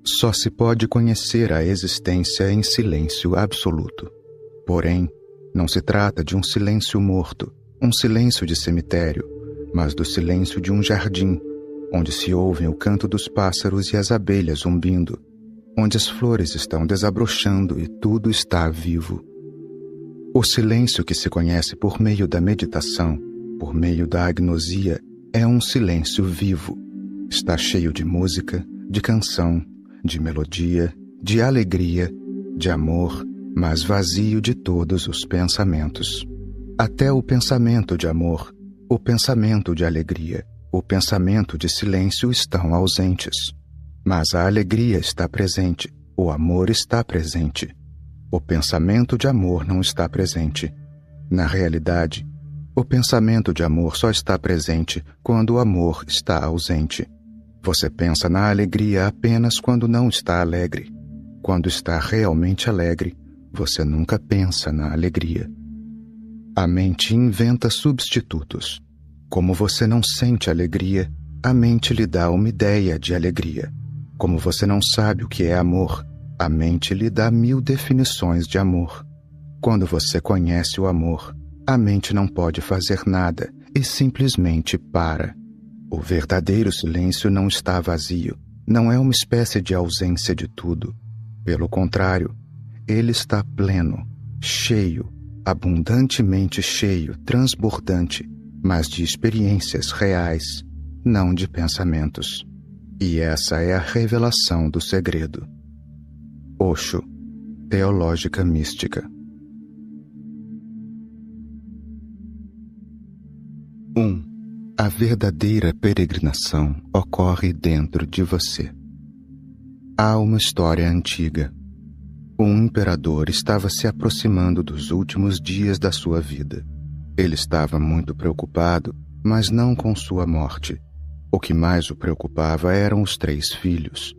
Só se pode conhecer a existência em silêncio absoluto. Porém, não se trata de um silêncio morto, um silêncio de cemitério, mas do silêncio de um jardim, onde se ouvem o canto dos pássaros e as abelhas zumbindo, onde as flores estão desabrochando e tudo está vivo. O silêncio que se conhece por meio da meditação, por meio da agnosia, é um silêncio vivo. Está cheio de música, de canção, de melodia, de alegria, de amor, mas vazio de todos os pensamentos. Até o pensamento de amor, o pensamento de alegria, o pensamento de silêncio estão ausentes. Mas a alegria está presente, o amor está presente. O pensamento de amor não está presente. Na realidade, o pensamento de amor só está presente quando o amor está ausente. Você pensa na alegria apenas quando não está alegre. Quando está realmente alegre, você nunca pensa na alegria. A mente inventa substitutos. Como você não sente alegria, a mente lhe dá uma ideia de alegria. Como você não sabe o que é amor, a mente lhe dá 1000 definições de amor. Quando você conhece o amor, a mente não pode fazer nada e simplesmente para. O verdadeiro silêncio não está vazio, não é uma espécie de ausência de tudo. Pelo contrário, ele está pleno, cheio, abundantemente cheio, transbordante, mas de experiências reais, não de pensamentos. E essa é a revelação do segredo. Osho, Teológica Mística. 1. A verdadeira peregrinação ocorre dentro de você. Há uma história antiga. Um imperador estava se aproximando dos últimos dias da sua vida. Ele estava muito preocupado, mas não com sua morte. O que mais o preocupava eram os 3 filhos.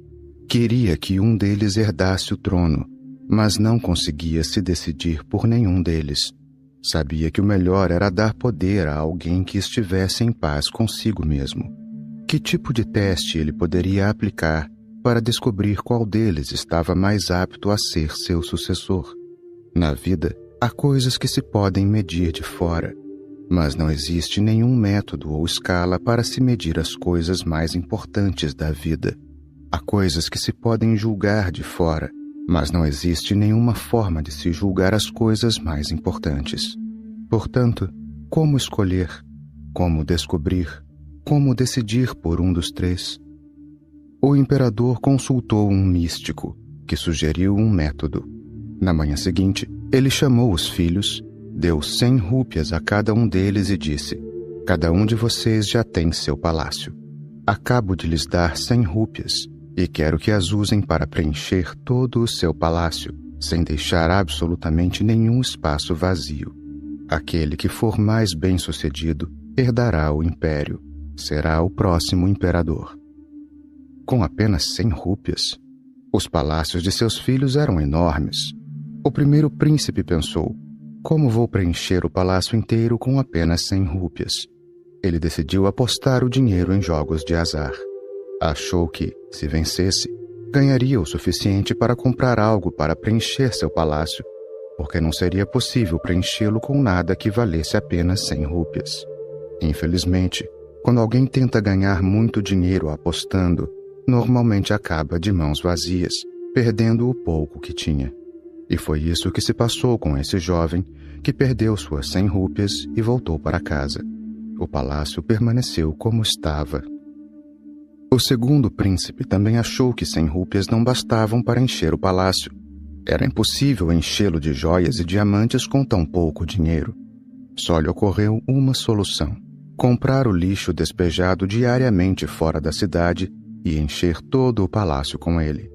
Queria que um deles herdasse o trono, mas não conseguia se decidir por nenhum deles. Sabia que o melhor era dar poder a alguém que estivesse em paz consigo mesmo. Que tipo de teste ele poderia aplicar para descobrir qual deles estava mais apto a ser seu sucessor? Na vida, há coisas que se podem medir de fora, mas não existe nenhum método ou escala para se medir as coisas mais importantes da vida. Há coisas que se podem julgar de fora, mas não existe nenhuma forma de se julgar as coisas mais importantes. Portanto, como escolher? Como descobrir? Como decidir por um dos 3? O imperador consultou um místico, que sugeriu um método. Na manhã seguinte, ele chamou os filhos, deu 100 rúpias a cada um deles e disse: cada um de vocês já tem seu palácio. Acabo de lhes dar 100 rúpias e quero que as usem para preencher todo o seu palácio, sem deixar absolutamente nenhum espaço vazio. Aquele que for mais bem-sucedido herdará o império, será o próximo imperador. Com apenas 100 rúpias, os palácios de seus filhos eram enormes. O primeiro príncipe pensou: como vou preencher o palácio inteiro com apenas 100 rúpias? Ele decidiu apostar o dinheiro em jogos de azar. Achou que, se vencesse, ganharia o suficiente para comprar algo para preencher seu palácio, porque não seria possível preenchê-lo com nada que valesse apenas 100 rúpias. Infelizmente, quando alguém tenta ganhar muito dinheiro apostando, normalmente acaba de mãos vazias, perdendo o pouco que tinha. E foi isso que se passou com esse jovem, que perdeu suas 100 rúpias e voltou para casa. O palácio permaneceu como estava. O segundo príncipe também achou que 100 rúpias não bastavam para encher o palácio. Era impossível enchê-lo de joias e diamantes com tão pouco dinheiro. Só lhe ocorreu uma solução: comprar o lixo despejado diariamente fora da cidade e encher todo o palácio com ele.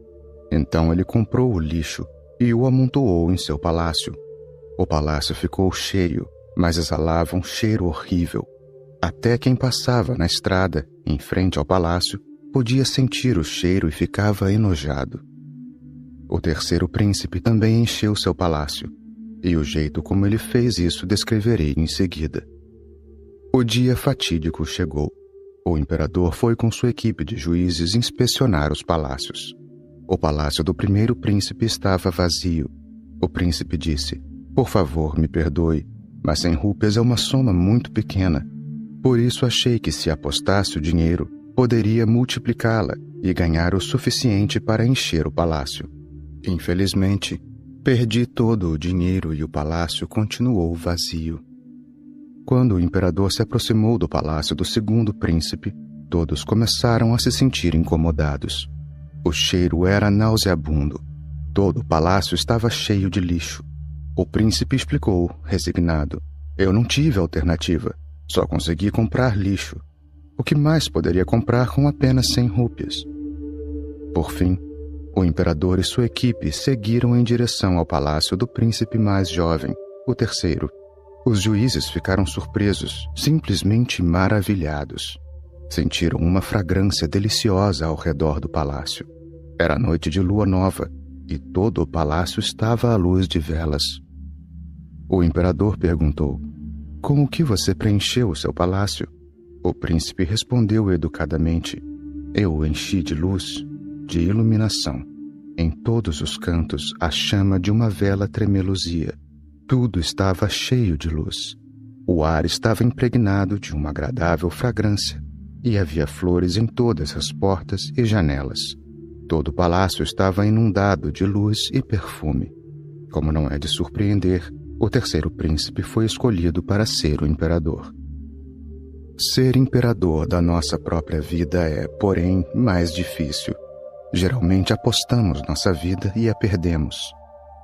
Então ele comprou o lixo e o amontoou em seu palácio. O palácio ficou cheio, mas exalava um cheiro horrível. Até quem passava na estrada, em frente ao palácio, podia sentir o cheiro e ficava enojado. O terceiro príncipe também encheu seu palácio, e o jeito como ele fez isso descreverei em seguida. O dia fatídico chegou. O imperador foi com sua equipe de juízes inspecionar os palácios. O palácio do primeiro príncipe estava vazio. O príncipe disse: "Por favor, me perdoe, mas 100 rúpias é uma soma muito pequena. Por isso achei que se apostasse o dinheiro, poderia multiplicá-la e ganhar o suficiente para encher o palácio. Infelizmente, perdi todo o dinheiro e o palácio continuou vazio." Quando o imperador se aproximou do palácio do segundo príncipe, todos começaram a se sentir incomodados. O cheiro era nauseabundo. Todo o palácio estava cheio de lixo. O príncipe explicou, resignado: "Eu não tive alternativa. Só consegui comprar lixo. O que mais poderia comprar com apenas 100 rúpias?" Por fim, o imperador e sua equipe seguiram em direção ao palácio do príncipe mais jovem, o terceiro. Os juízes ficaram surpresos, simplesmente maravilhados. Sentiram uma fragrância deliciosa ao redor do palácio. Era noite de lua nova e todo o palácio estava à luz de velas. O imperador perguntou: "Com o que você preencheu o seu palácio?" O príncipe respondeu educadamente: "Eu o enchi de luz, de iluminação. Em todos os cantos a chama de uma vela tremeluzia. Tudo estava cheio de luz. O ar estava impregnado de uma agradável fragrância e havia flores em todas as portas e janelas. Todo o palácio estava inundado de luz e perfume." Como não é de surpreender, o terceiro príncipe foi escolhido para ser o imperador. Ser imperador da nossa própria vida é, porém, mais difícil. Geralmente apostamos nossa vida e a perdemos.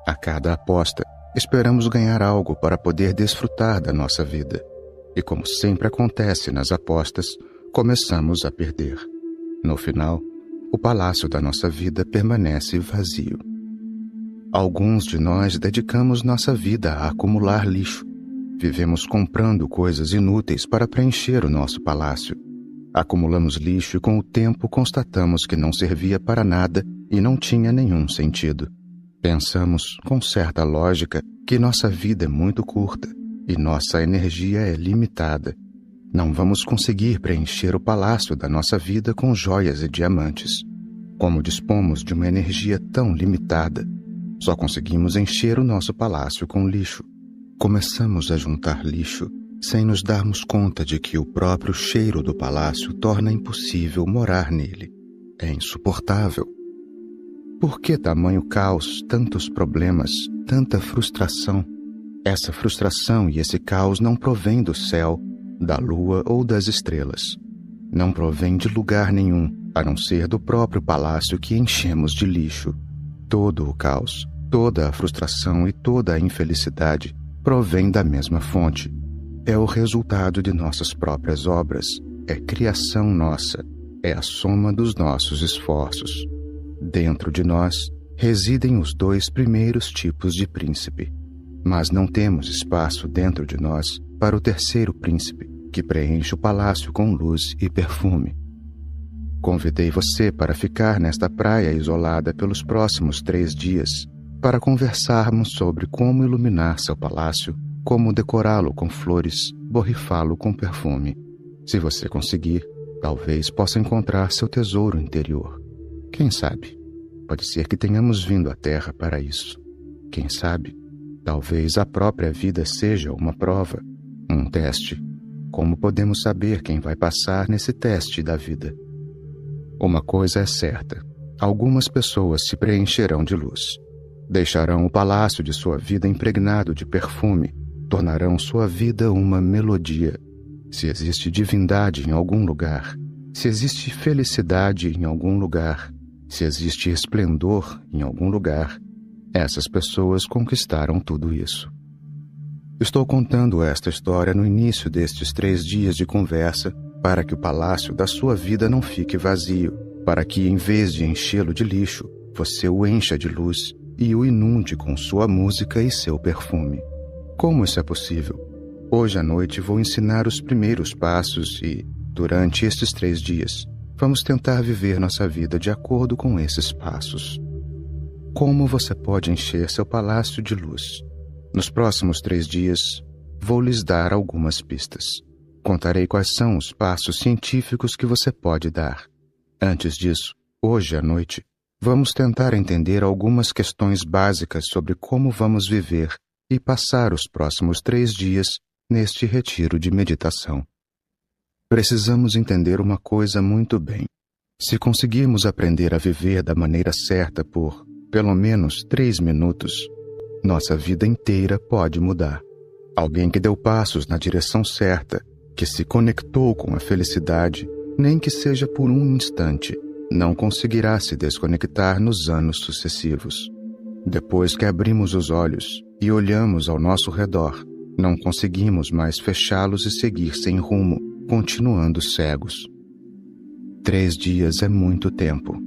A cada aposta, esperamos ganhar algo para poder desfrutar da nossa vida. E como sempre acontece nas apostas, começamos a perder. No final, o palácio da nossa vida permanece vazio. Alguns de nós dedicamos nossa vida a acumular lixo. Vivemos comprando coisas inúteis para preencher o nosso palácio. Acumulamos lixo e com o tempo constatamos que não servia para nada e não tinha nenhum sentido. Pensamos, com certa lógica, que nossa vida é muito curta e nossa energia é limitada. Não vamos conseguir preencher o palácio da nossa vida com joias e diamantes. Como dispomos de uma energia tão limitada, só conseguimos encher o nosso palácio com lixo. Começamos a juntar lixo sem nos darmos conta de que o próprio cheiro do palácio torna impossível morar nele. É insuportável. Por que tamanho caos, tantos problemas, tanta frustração? Essa frustração e esse caos não provém do céu, da lua ou das estrelas. Não provém de lugar nenhum, a não ser do próprio palácio que enchemos de lixo. Todo o caos, toda a frustração e toda a infelicidade provém da mesma fonte. É o resultado de nossas próprias obras, é criação nossa, é a soma dos nossos esforços. Dentro de nós residem os 2 primeiros tipos de príncipe, mas não temos espaço dentro de nós para o terceiro príncipe, que preenche o palácio com luz e perfume. Convidei você para ficar nesta praia isolada pelos próximos 3 dias, para conversarmos sobre como iluminar seu palácio, como decorá-lo com flores, borrifá-lo com perfume. Se você conseguir, talvez possa encontrar seu tesouro interior. Quem sabe? Pode ser que tenhamos vindo à Terra para isso. Quem sabe? Talvez a própria vida seja uma prova, um teste. Como podemos saber quem vai passar nesse teste da vida? Uma coisa é certa: algumas pessoas se preencherão de luz. Deixarão o palácio de sua vida impregnado de perfume, tornarão sua vida uma melodia. Se existe divindade em algum lugar, se existe felicidade em algum lugar, se existe esplendor em algum lugar, essas pessoas conquistaram tudo isso. Estou contando esta história no início destes 3 dias de conversa para que o palácio da sua vida não fique vazio, para que, em vez de enchê-lo de lixo, você o encha de luz e o inunde com sua música e seu perfume. Como isso é possível? Hoje à noite vou ensinar os primeiros passos e, durante estes 3 dias, vamos tentar viver nossa vida de acordo com esses passos. Como você pode encher seu palácio de luz? Nos próximos 3 dias, vou lhes dar algumas pistas. Contarei quais são os passos científicos que você pode dar. Antes disso, hoje à noite, vamos tentar entender algumas questões básicas sobre como vamos viver e passar os próximos 3 dias neste retiro de meditação. Precisamos entender uma coisa muito bem. Se conseguirmos aprender a viver da maneira certa por, pelo menos, 3 minutos, nossa vida inteira pode mudar. Alguém que deu passos na direção certa, que se conectou com a felicidade, nem que seja por um instante, não conseguirá se desconectar nos anos sucessivos. Depois que abrimos os olhos e olhamos ao nosso redor, não conseguimos mais fechá-los e seguir sem rumo, continuando cegos. 3 dias é muito tempo.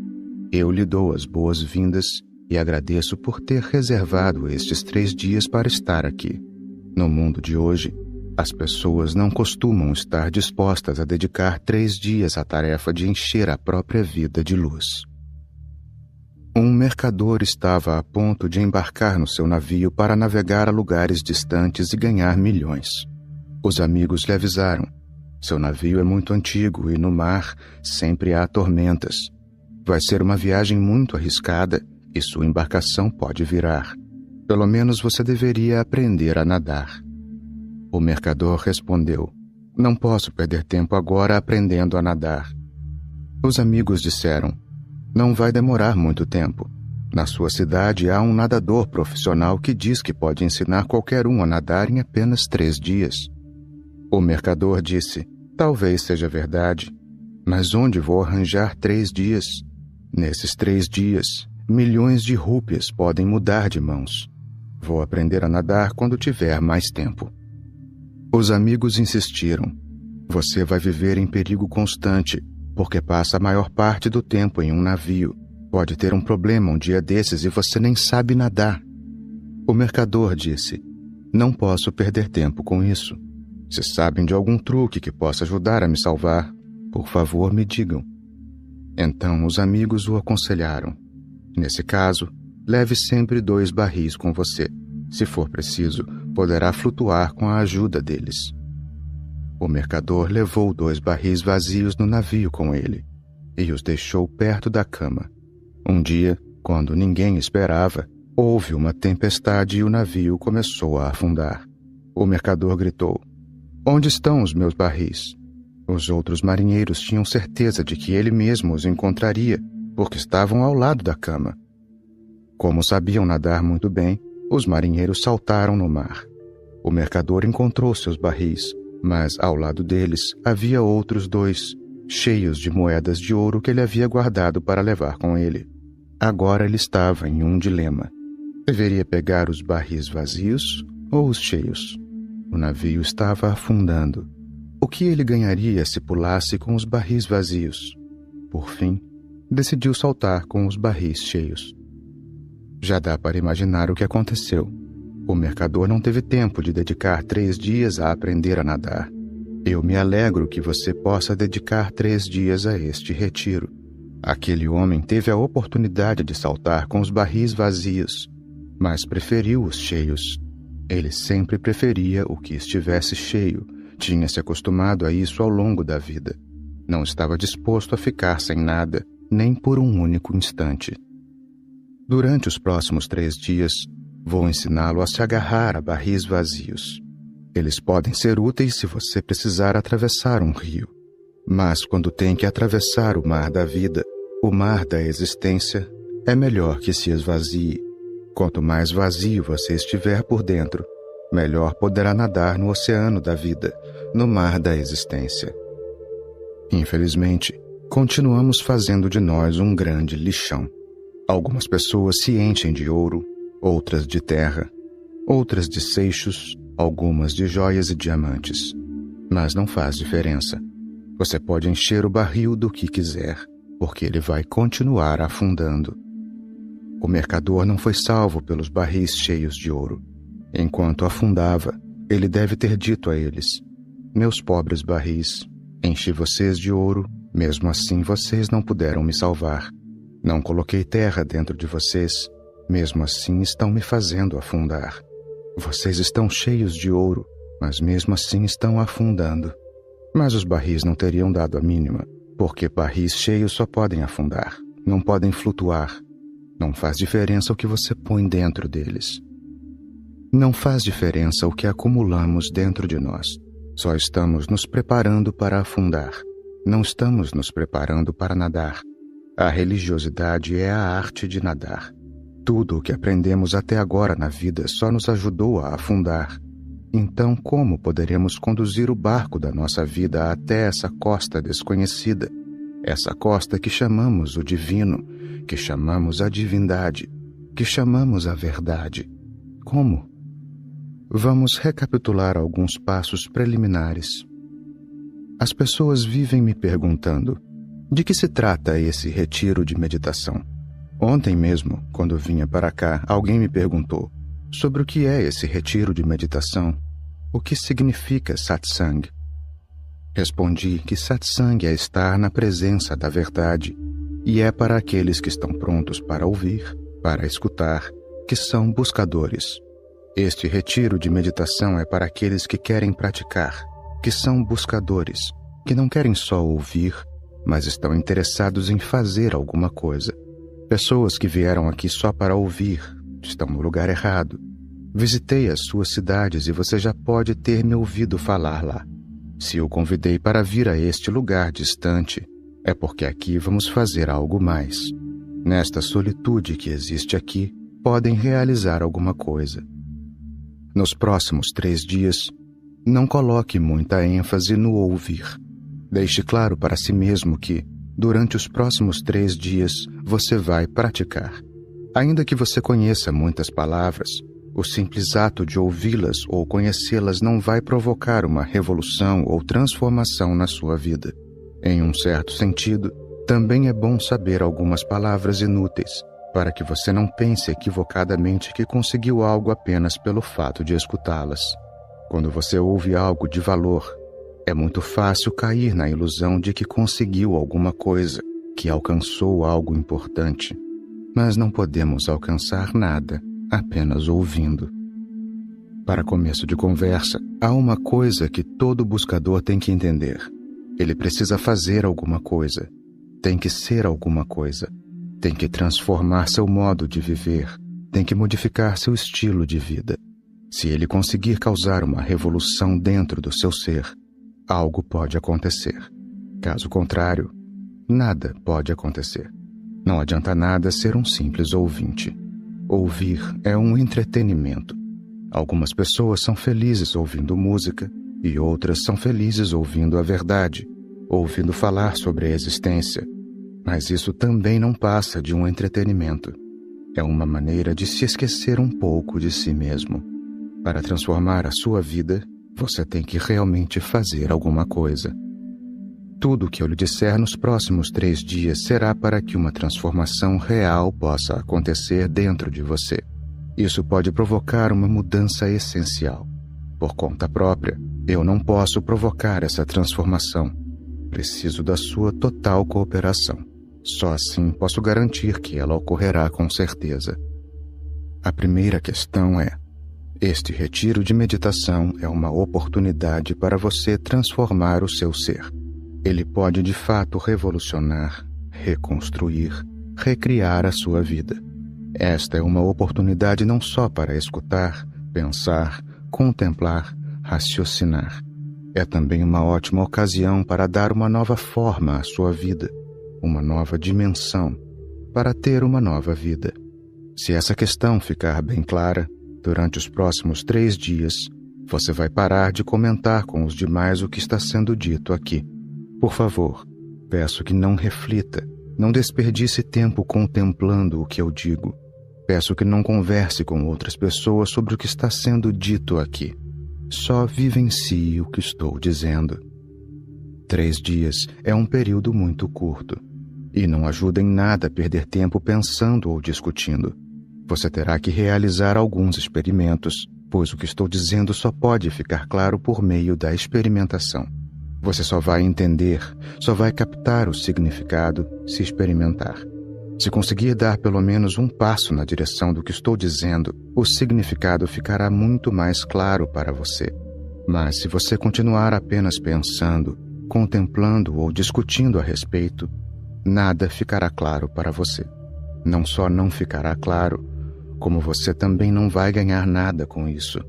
Eu lhe dou as boas-vindas e agradeço por ter reservado estes 3 dias para estar aqui. No mundo de hoje, as pessoas não costumam estar dispostas a dedicar 3 dias à tarefa de encher a própria vida de luz. Um mercador estava a ponto de embarcar no seu navio para navegar a lugares distantes e ganhar milhões. Os amigos lhe avisaram: seu navio é muito antigo e no mar sempre há tormentas. Vai ser uma viagem muito arriscada e sua embarcação pode virar. Pelo menos você deveria aprender a nadar. O mercador respondeu: não posso perder tempo agora aprendendo a nadar. Os amigos disseram: não vai demorar muito tempo. Na sua cidade há um nadador profissional que diz que pode ensinar qualquer um a nadar em apenas 3 dias. O mercador disse: talvez seja verdade, mas onde vou arranjar 3 dias? Nesses 3 dias, milhões de rúpias podem mudar de mãos. Vou aprender a nadar quando tiver mais tempo. Os amigos insistiram: você vai viver em perigo constante, porque passa a maior parte do tempo em um navio. Pode ter um problema um dia desses e você nem sabe nadar. O mercador disse: não posso perder tempo com isso. Se sabem de algum truque que possa ajudar a me salvar, por favor me digam. Então os amigos o aconselharam: nesse caso, leve sempre 2 barris com você. Se for preciso, poderá flutuar com a ajuda deles. O mercador levou 2 barris vazios no navio com ele e os deixou perto da cama. Um dia, quando ninguém esperava, houve uma tempestade e o navio começou a afundar. O mercador gritou: onde estão os meus barris? Os outros marinheiros tinham certeza de que ele mesmo os encontraria, porque estavam ao lado da cama. Como sabiam nadar muito bem, os marinheiros saltaram no mar. O mercador encontrou seus barris, mas ao lado deles havia outros 2, cheios de moedas de ouro que ele havia guardado para levar com ele. Agora ele estava em um dilema. Deveria pegar os barris vazios ou os cheios? O navio estava afundando. O que ele ganharia se pulasse com os barris vazios? Por fim, decidiu saltar com os barris cheios. Já dá para imaginar o que aconteceu. O mercador não teve tempo de dedicar 3 dias a aprender a nadar. Eu me alegro que você possa dedicar 3 dias a este retiro. Aquele homem teve a oportunidade de saltar com os barris vazios, mas preferiu os cheios. Ele sempre preferia o que estivesse cheio, tinha se acostumado a isso ao longo da vida. Não estava disposto a ficar sem nada, nem por um único instante. Durante os próximos 3 dias, vou ensiná-lo a se agarrar a barris vazios. Eles podem ser úteis se você precisar atravessar um rio. Mas quando tem que atravessar o mar da vida, o mar da existência, é melhor que se esvazie. Quanto mais vazio você estiver por dentro, melhor poderá nadar no oceano da vida, no mar da existência. Infelizmente, continuamos fazendo de nós um grande lixão. Algumas pessoas se enchem de ouro, outras de terra, outras de seixos, algumas de joias e diamantes. Mas não faz diferença. Você pode encher o barril do que quiser, porque ele vai continuar afundando. O mercador não foi salvo pelos barris cheios de ouro. Enquanto afundava, ele deve ter dito a eles: meus pobres barris, enchi vocês de ouro, mesmo assim vocês não puderam me salvar. Não coloquei terra dentro de vocês, mesmo assim estão me fazendo afundar. Vocês estão cheios de ouro, mas mesmo assim estão afundando. Mas os barris não teriam dado a mínima, porque barris cheios só podem afundar. não podem flutuar. Não faz diferença o que você põe dentro deles. Não faz diferença o que acumulamos dentro de nós. Só estamos nos preparando para afundar. Não estamos nos preparando para nadar. A religiosidade é a arte de nadar. Tudo o que aprendemos até agora na vida só nos ajudou a afundar. Então, como poderemos conduzir o barco da nossa vida até essa costa desconhecida? Essa costa que chamamos o divino, que chamamos a divindade, que chamamos a verdade. Como? Vamos recapitular alguns passos preliminares. As pessoas vivem me perguntando: de que se trata esse retiro de meditação? Ontem mesmo, quando vinha para cá, alguém me perguntou sobre o que é esse retiro de meditação. O que significa satsang? Respondi que satsang é estar na presença da verdade e é para aqueles que estão prontos para ouvir, para escutar, que são buscadores. Este retiro de meditação é para aqueles que querem praticar, que são buscadores, que não querem só ouvir, mas estão interessados em fazer alguma coisa. Pessoas que vieram aqui só para ouvir estão no lugar errado. Visitei as suas cidades e você já pode ter me ouvido falar lá. Se eu convidei para vir a este lugar distante, é porque aqui vamos fazer algo mais. Nesta solitude que existe aqui, podem realizar alguma coisa. Nos próximos 3 dias, não coloque muita ênfase no ouvir. Deixe claro para si mesmo que, durante os próximos 3 dias, você vai praticar. Ainda que você conheça muitas palavras, o simples ato de ouvi-las ou conhecê-las não vai provocar uma revolução ou transformação na sua vida. Em um certo sentido, também é bom saber algumas palavras inúteis, para que você não pense equivocadamente que conseguiu algo apenas pelo fato de escutá-las. Quando você ouve algo de valor, é muito fácil cair na ilusão de que conseguiu alguma coisa, que alcançou algo importante. Mas não podemos alcançar nada apenas ouvindo. Para começo de conversa, há uma coisa que todo buscador tem que entender. Ele precisa fazer alguma coisa, tem que ser alguma coisa. Tem que transformar seu modo de viver, tem que modificar seu estilo de vida. Se ele conseguir causar uma revolução dentro do seu ser, algo pode acontecer. Caso contrário, nada pode acontecer. Não adianta nada ser um simples ouvinte. Ouvir é um entretenimento. Algumas pessoas são felizes ouvindo música e outras são felizes ouvindo a verdade, ouvindo falar sobre a existência. Mas isso também não passa de um entretenimento. É uma maneira de se esquecer um pouco de si mesmo. Para transformar a sua vida, você tem que realmente fazer alguma coisa. Tudo o que eu lhe disser nos próximos 3 dias será para que uma transformação real possa acontecer dentro de você. Isso pode provocar uma mudança essencial. Por conta própria, eu não posso provocar essa transformação. Preciso da sua total cooperação. Só assim posso garantir que ela ocorrerá com certeza. A primeira questão é: este retiro de meditação é uma oportunidade para você transformar o seu ser. Ele pode de fato revolucionar, reconstruir, recriar a sua vida. Esta é uma oportunidade não só para escutar, pensar, contemplar, raciocinar. É também uma ótima ocasião para dar uma nova forma à sua vida, uma nova dimensão, para ter uma nova vida. Se essa questão ficar bem clara, durante os próximos 3 dias, você vai parar de comentar com os demais o que está sendo dito aqui. Por favor, peço que não reflita, não desperdice tempo contemplando o que eu digo. Peço que não converse com outras pessoas sobre o que está sendo dito aqui. Só vivencie o que estou dizendo. 3 dias é um período muito curto. E não ajuda em nada a perder tempo pensando ou discutindo. Você terá que realizar alguns experimentos, pois o que estou dizendo só pode ficar claro por meio da experimentação. Você só vai entender, só vai captar o significado se experimentar. Se conseguir dar pelo menos um passo na direção do que estou dizendo, o significado ficará muito mais claro para você. Mas se você continuar apenas pensando, contemplando ou discutindo a respeito, nada ficará claro para você. Não só não ficará claro, como você também não vai ganhar nada com isso.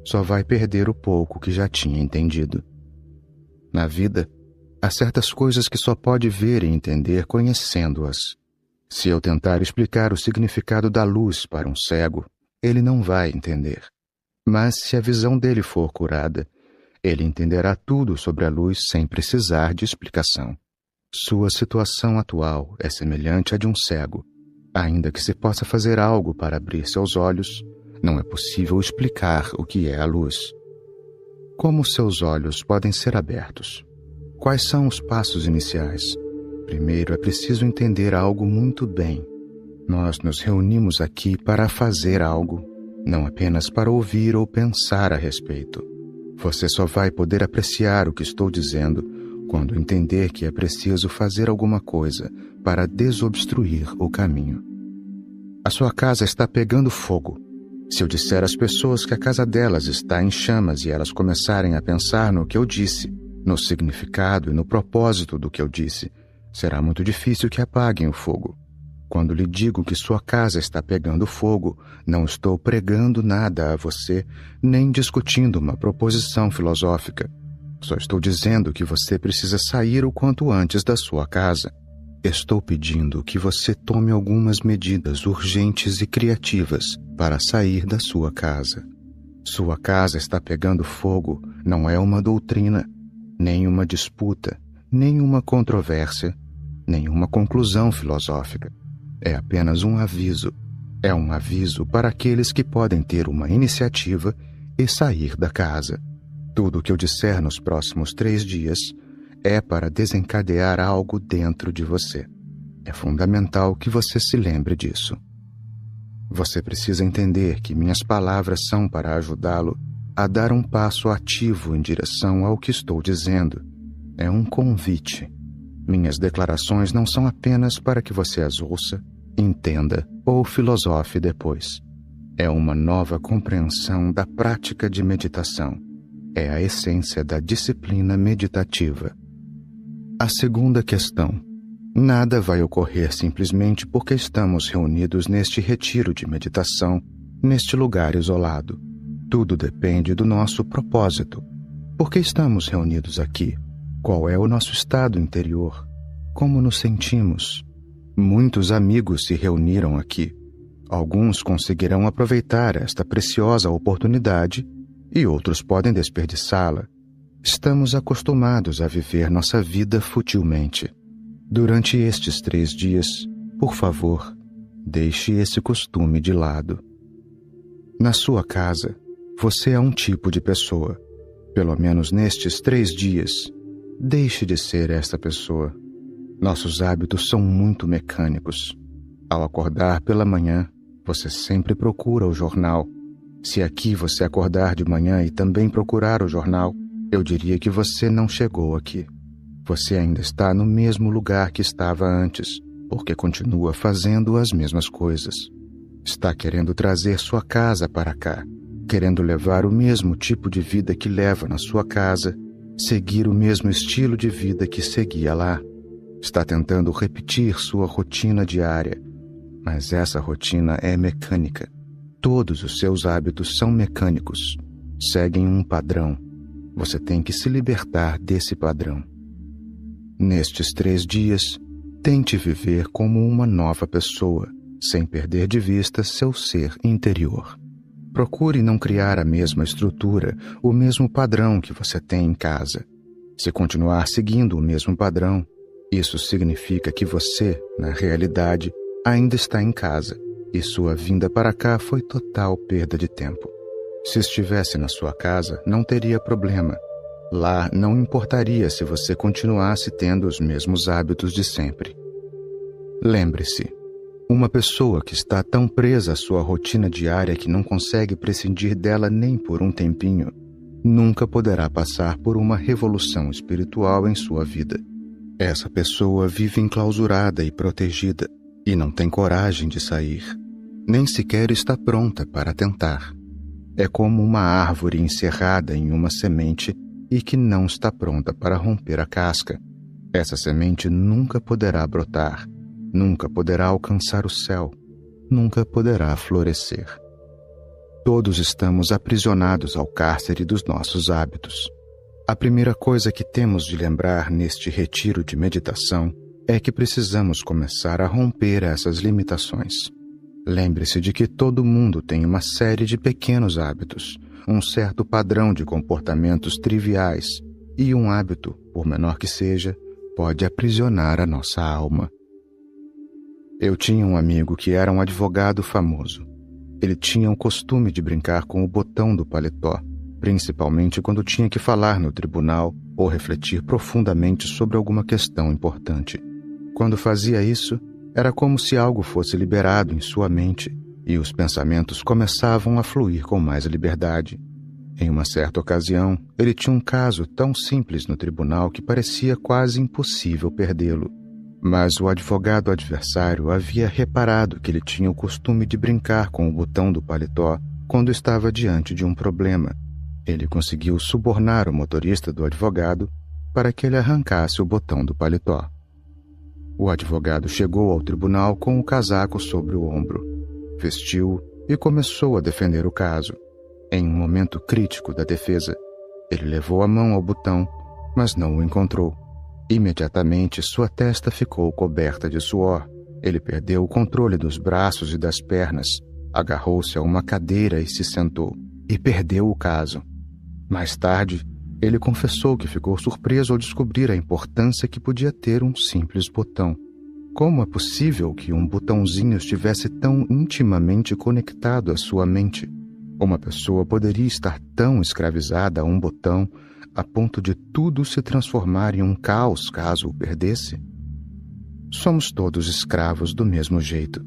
Só vai perder o pouco que já tinha entendido. Na vida, há certas coisas que só pode ver e entender conhecendo-as. Se eu tentar explicar o significado da luz para um cego, ele não vai entender. Mas se a visão dele for curada, ele entenderá tudo sobre a luz sem precisar de explicação. Sua situação atual é semelhante à de um cego. Ainda que se possa fazer algo para abrir seus olhos, não é possível explicar o que é a luz. Como seus olhos podem ser abertos? Quais são os passos iniciais? Primeiro é preciso entender algo muito bem. Nós nos reunimos aqui para fazer algo, não apenas para ouvir ou pensar a respeito. Você só vai poder apreciar o que estou dizendo quando entender que é preciso fazer alguma coisa para desobstruir o caminho. A sua casa está pegando fogo. Se eu disser às pessoas que a casa delas está em chamas e elas começarem a pensar no que eu disse, no significado e no propósito do que eu disse, será muito difícil que apaguem o fogo. Quando lhe digo que sua casa está pegando fogo, não estou pregando nada a você, nem discutindo uma proposição filosófica. Só estou dizendo que você precisa sair o quanto antes da sua casa. Estou pedindo que você tome algumas medidas urgentes e criativas para sair da sua casa. Sua casa está pegando fogo não é uma doutrina, nem uma disputa, nem uma controvérsia, nem uma conclusão filosófica. É apenas um aviso. É um aviso para aqueles que podem ter uma iniciativa e sair da casa. Tudo o que eu disser nos próximos 3 dias é para desencadear algo dentro de você. É fundamental que você se lembre disso. Você precisa entender que minhas palavras são para ajudá-lo a dar um passo ativo em direção ao que estou dizendo. É um convite. Minhas declarações não são apenas para que você as ouça, entenda ou filosofe depois. É uma nova compreensão da prática de meditação. É a essência da disciplina meditativa. A segunda questão. Nada vai ocorrer simplesmente porque estamos reunidos neste retiro de meditação, neste lugar isolado. Tudo depende do nosso propósito. Por que estamos reunidos aqui? Qual é o nosso estado interior? Como nos sentimos? Muitos amigos se reuniram aqui. Alguns conseguirão aproveitar esta preciosa oportunidade e outros podem desperdiçá-la. Estamos acostumados a viver nossa vida futilmente. Durante estes 3 dias, por favor, deixe esse costume de lado. Na sua casa, você é um tipo de pessoa. Pelo menos nestes 3 dias, deixe de ser esta pessoa. Nossos hábitos são muito mecânicos. Ao acordar pela manhã, você sempre procura o jornal. Se aqui você acordar de manhã e também procurar o jornal, eu diria que você não chegou aqui. Você ainda está no mesmo lugar que estava antes, porque continua fazendo as mesmas coisas. Está querendo trazer sua casa para cá, querendo levar o mesmo tipo de vida que leva na sua casa, seguir o mesmo estilo de vida que seguia lá. Está tentando repetir sua rotina diária, mas essa rotina é mecânica. Todos os seus hábitos são mecânicos, seguem um padrão. Você tem que se libertar desse padrão. Nestes 3 dias, tente viver como uma nova pessoa, sem perder de vista seu ser interior. Procure não criar a mesma estrutura, o mesmo padrão que você tem em casa. Se continuar seguindo o mesmo padrão, isso significa que você, na realidade, ainda está em casa, e sua vinda para cá foi total perda de tempo. Se estivesse na sua casa, não teria problema. Lá não importaria se você continuasse tendo os mesmos hábitos de sempre. Lembre-se, uma pessoa que está tão presa à sua rotina diária que não consegue prescindir dela nem por um tempinho, nunca poderá passar por uma revolução espiritual em sua vida. Essa pessoa vive enclausurada e protegida e não tem coragem de sair. Nem sequer está pronta para tentar. É como uma árvore encerrada em uma semente e que não está pronta para romper a casca. Essa semente nunca poderá brotar, nunca poderá alcançar o céu, nunca poderá florescer. Todos estamos aprisionados ao cárcere dos nossos hábitos. A primeira coisa que temos de lembrar neste retiro de meditação é que precisamos começar a romper essas limitações. Lembre-se de que todo mundo tem uma série de pequenos hábitos, um certo padrão de comportamentos triviais, e um hábito, por menor que seja, pode aprisionar a nossa alma. Eu tinha um amigo que era um advogado famoso. Ele tinha o costume de brincar com o botão do paletó, principalmente quando tinha que falar no tribunal ou refletir profundamente sobre alguma questão importante. Quando fazia isso, era como se algo fosse liberado em sua mente e os pensamentos começavam a fluir com mais liberdade. Em uma certa ocasião, ele tinha um caso tão simples no tribunal que parecia quase impossível perdê-lo. Mas o advogado adversário havia reparado que ele tinha o costume de brincar com o botão do paletó quando estava diante de um problema. Ele conseguiu subornar o motorista do advogado para que ele arrancasse o botão do paletó. O advogado chegou ao tribunal com o casaco sobre o ombro, vestiu-o e começou a defender o caso. Em um momento crítico da defesa, ele levou a mão ao botão, mas não o encontrou. Imediatamente, sua testa ficou coberta de suor. Ele perdeu o controle dos braços e das pernas, agarrou-se a uma cadeira e se sentou, e perdeu o caso. Mais tarde, ele confessou que ficou surpreso ao descobrir a importância que podia ter um simples botão. Como é possível que um botãozinho estivesse tão intimamente conectado à sua mente? Uma pessoa poderia estar tão escravizada a um botão a ponto de tudo se transformar em um caos caso o perdesse? Somos todos escravos do mesmo jeito.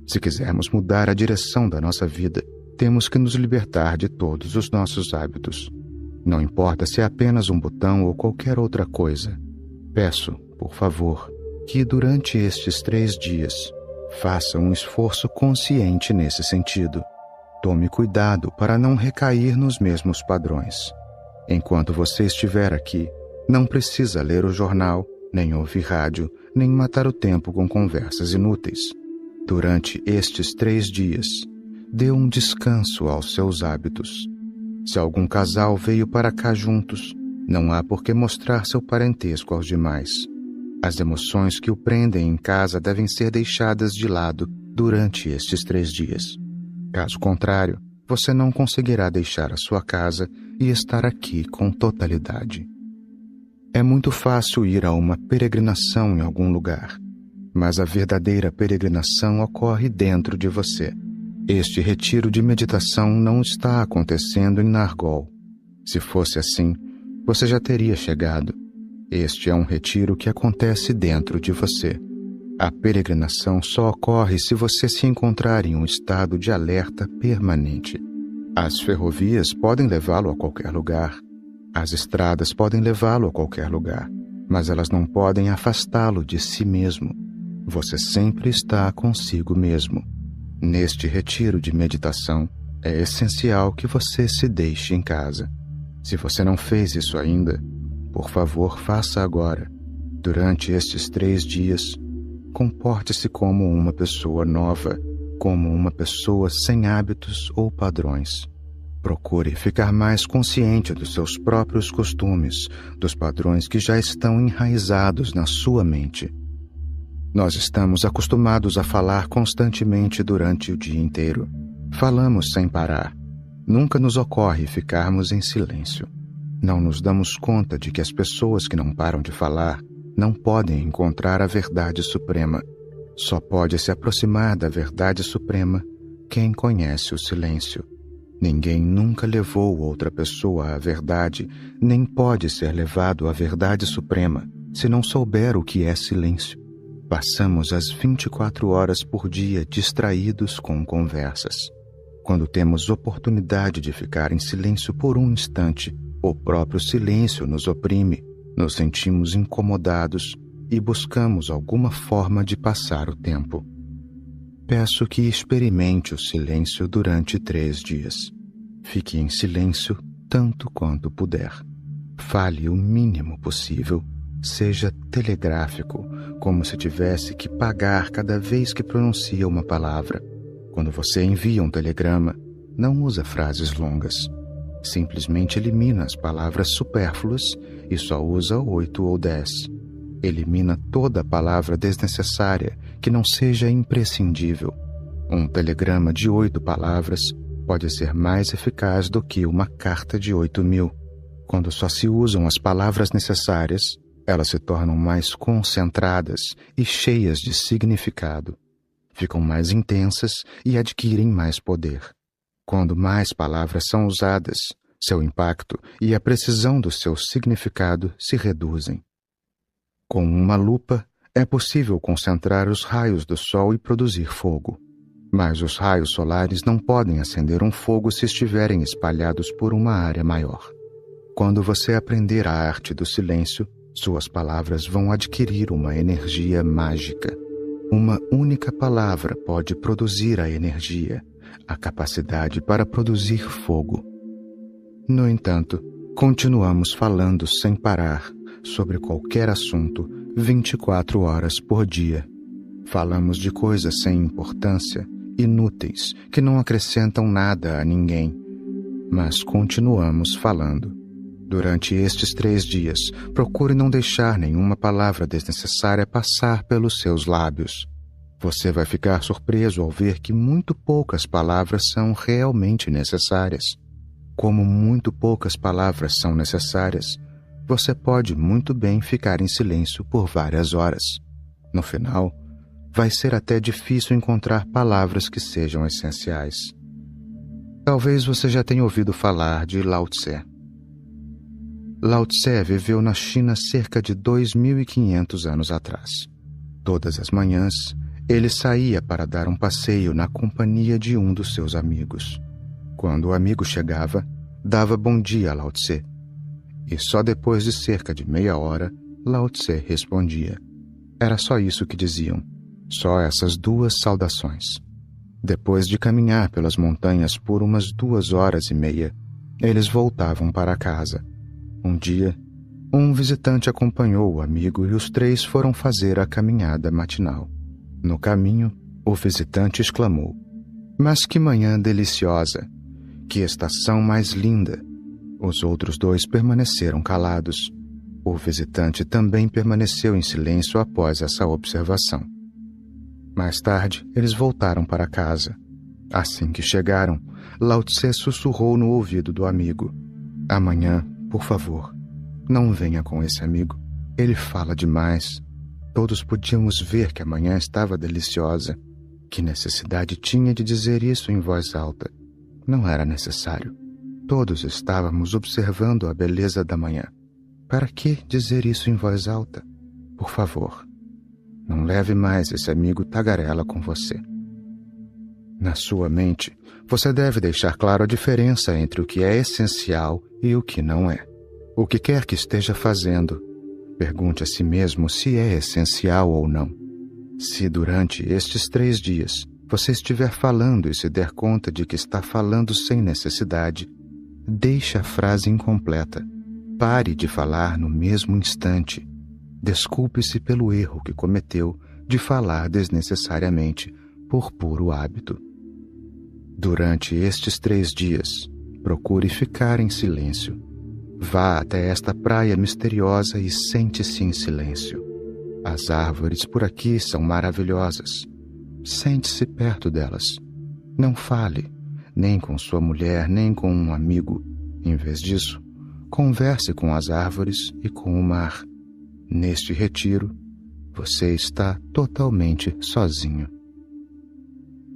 Se quisermos mudar a direção da nossa vida, temos que nos libertar de todos os nossos hábitos. Não importa se é apenas um botão ou qualquer outra coisa. Peço, por favor, que durante estes 3 dias, faça um esforço consciente nesse sentido. Tome cuidado para não recair nos mesmos padrões. Enquanto você estiver aqui, não precisa ler o jornal, nem ouvir rádio, nem matar o tempo com conversas inúteis. Durante estes 3 dias, dê um descanso aos seus hábitos. Se algum casal veio para cá juntos, não há por que mostrar seu parentesco aos demais. As emoções que o prendem em casa devem ser deixadas de lado durante estes 3 dias. Caso contrário, você não conseguirá deixar a sua casa e estar aqui com totalidade. É muito fácil ir a uma peregrinação em algum lugar, mas a verdadeira peregrinação ocorre dentro de você. Este retiro de meditação não está acontecendo em Nargol. Se fosse assim, você já teria chegado. Este é um retiro que acontece dentro de você. A peregrinação só ocorre se você se encontrar em um estado de alerta permanente. As ferrovias podem levá-lo a qualquer lugar. As estradas podem levá-lo a qualquer lugar, mas elas não podem afastá-lo de si mesmo. Você sempre está consigo mesmo. Neste retiro de meditação, é essencial que você se deixe em casa. Se você não fez isso ainda, por favor, faça agora. Durante estes 3 dias, comporte-se como uma pessoa nova, como uma pessoa sem hábitos ou padrões. Procure ficar mais consciente dos seus próprios costumes, dos padrões que já estão enraizados na sua mente. Nós estamos acostumados a falar constantemente durante o dia inteiro. Falamos sem parar. Nunca nos ocorre ficarmos em silêncio. Não nos damos conta de que as pessoas que não param de falar não podem encontrar a verdade suprema. Só pode se aproximar da verdade suprema quem conhece o silêncio. Ninguém nunca levou outra pessoa à verdade, nem pode ser levado à verdade suprema, se não souber o que é silêncio. Passamos as 24 horas por dia distraídos com conversas. Quando temos oportunidade de ficar em silêncio por um instante, o próprio silêncio nos oprime, nos sentimos incomodados e buscamos alguma forma de passar o tempo. Peço que experimente o silêncio durante 3 dias. Fique em silêncio tanto quanto puder. Fale o mínimo possível Seja telegráfico, como se tivesse que pagar cada vez que pronuncia uma palavra. Quando você envia um telegrama, não usa frases longas. Simplesmente elimina as palavras supérfluas e só usa 8 ou 10. Elimina toda palavra desnecessária que não seja imprescindível. Um telegrama de 8 palavras pode ser mais eficaz do que uma carta de 8.000. Quando só se usam as palavras necessárias, elas se tornam mais concentradas e cheias de significado. Ficam mais intensas e adquirem mais poder. Quando mais palavras são usadas, seu impacto e a precisão do seu significado se reduzem. Com uma lupa, é possível concentrar os raios do sol e produzir fogo. Mas os raios solares não podem acender um fogo se estiverem espalhados por uma área maior. Quando você aprender a arte do silêncio, suas palavras vão adquirir uma energia mágica. Uma única palavra pode produzir a energia, a capacidade para produzir fogo. No entanto, continuamos falando sem parar sobre qualquer assunto 24 horas por dia. Falamos de coisas sem importância, inúteis, que não acrescentam nada a ninguém. Mas continuamos falando. Durante estes 3 dias, procure não deixar nenhuma palavra desnecessária passar pelos seus lábios. Você vai ficar surpreso ao ver que muito poucas palavras são realmente necessárias. Como muito poucas palavras são necessárias, você pode muito bem ficar em silêncio por várias horas. No final, vai ser até difícil encontrar palavras que sejam essenciais. Talvez você já tenha ouvido falar de Lao Tse. Lao Tse viveu na China cerca de 2.500 anos atrás. Todas as manhãs, ele saía para dar um passeio na companhia de um dos seus amigos. Quando o amigo chegava, dava bom dia a Lao Tse. E só depois de cerca de meia hora, Lao Tse respondia. Era só isso que diziam, só essas 2 saudações. Depois de caminhar pelas montanhas por umas 2 horas e meia, eles voltavam para casa. Um dia, um visitante acompanhou o amigo e os 3 foram fazer a caminhada matinal. No caminho, o visitante exclamou: "Mas que manhã deliciosa! Que estação mais linda!" Os outros 2 permaneceram calados. O visitante também permaneceu em silêncio após essa observação. Mais tarde, eles voltaram para casa. Assim que chegaram, Lao Tse sussurrou no ouvido do amigo: "Amanhã, por favor, não venha com esse amigo. Ele fala demais. Todos podíamos ver que a manhã estava deliciosa. Que necessidade tinha de dizer isso em voz alta? Não era necessário. Todos estávamos observando a beleza da manhã. Para que dizer isso em voz alta? Por favor, não leve mais esse amigo tagarela com você." Na sua mente, você deve deixar claro a diferença entre o que é essencial e o que não é. O que quer que esteja fazendo, pergunte a si mesmo se é essencial ou não. Se durante estes 3 dias você estiver falando e se der conta de que está falando sem necessidade, deixe a frase incompleta. Pare de falar no mesmo instante. Desculpe-se pelo erro que cometeu de falar desnecessariamente por puro hábito. Durante estes 3 dias, procure ficar em silêncio. Vá até esta praia misteriosa e sente-se em silêncio. As árvores por aqui são maravilhosas. Sente-se perto delas. Não fale, nem com sua mulher, nem com um amigo. Em vez disso, converse com as árvores e com o mar. Neste retiro, você está totalmente sozinho.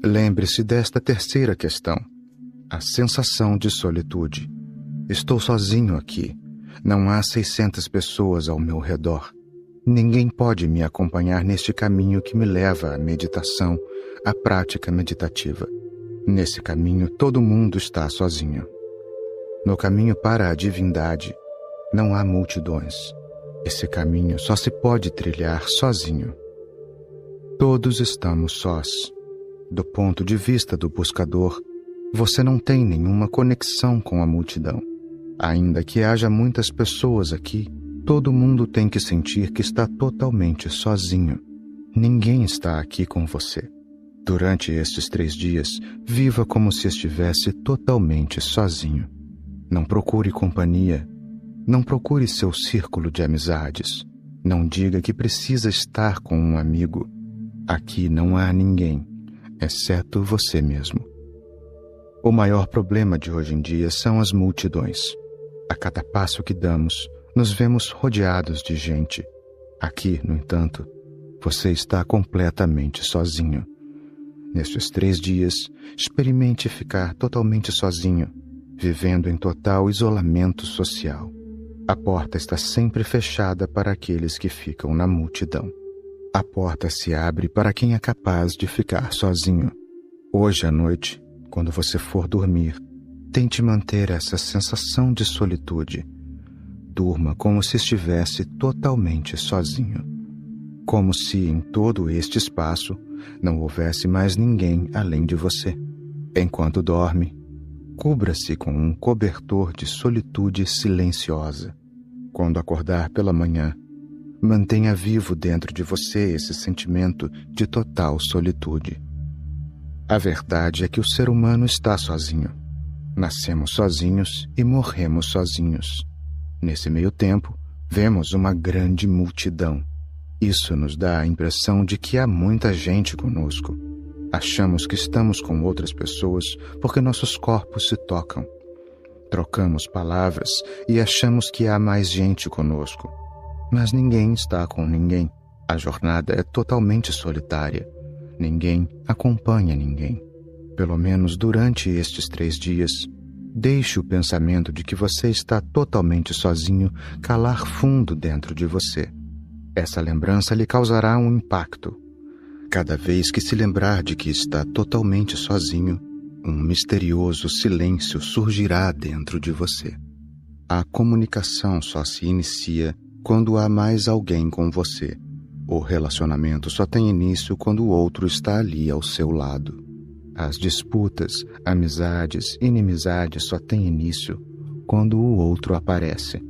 Lembre-se desta terceira questão, a sensação de solitude. Estou sozinho aqui. Não há 600 pessoas ao meu redor. Ninguém pode me acompanhar neste caminho que me leva à meditação, à prática meditativa. Nesse caminho, todo mundo está sozinho. No caminho para a divindade, não há multidões. Esse caminho só se pode trilhar sozinho. Todos estamos sós. Do ponto de vista do buscador, você não tem nenhuma conexão com a multidão. Ainda que haja muitas pessoas aqui, Todo mundo tem que sentir que está totalmente sozinho. Ninguém está aqui com você. Durante estes 3 dias, viva como se estivesse totalmente sozinho. Não procure companhia. Não procure seu círculo de amizades. Não diga que precisa estar com um amigo. Aqui não há ninguém, exceto você mesmo. O maior problema de hoje em dia são as multidões. A cada passo que damos, nos vemos rodeados de gente. Aqui, no entanto, você está completamente sozinho. Nestes 3 dias, experimente ficar totalmente sozinho, vivendo em total isolamento social. A porta está sempre fechada para aqueles que ficam na multidão. A porta se abre para quem é capaz de ficar sozinho. Hoje à noite, quando você for dormir, tente manter essa sensação de solitude. Durma como se estivesse totalmente sozinho. Como se em todo este espaço não houvesse mais ninguém além de você. Enquanto dorme, cubra-se com um cobertor de solitude silenciosa. Quando acordar pela manhã, mantenha vivo dentro de você esse sentimento de total solitude. A verdade é que o ser humano está sozinho. Nascemos sozinhos e morremos sozinhos. Nesse meio tempo, vemos uma grande multidão. Isso nos dá a impressão de que há muita gente conosco. Achamos que estamos com outras pessoas porque nossos corpos se tocam. Trocamos palavras e achamos que há mais gente conosco. Mas ninguém está com ninguém. A jornada é totalmente solitária. Ninguém acompanha ninguém. Pelo menos durante estes 3 dias, deixe o pensamento de que você está totalmente sozinho calar fundo dentro de você. Essa lembrança lhe causará um impacto. Cada vez que se lembrar de que está totalmente sozinho, um misterioso silêncio surgirá dentro de você. A comunicação só se inicia quando há mais alguém com você. O relacionamento só tem início quando o outro está ali ao seu lado. As disputas, amizades, inimizades só têm início quando o outro aparece.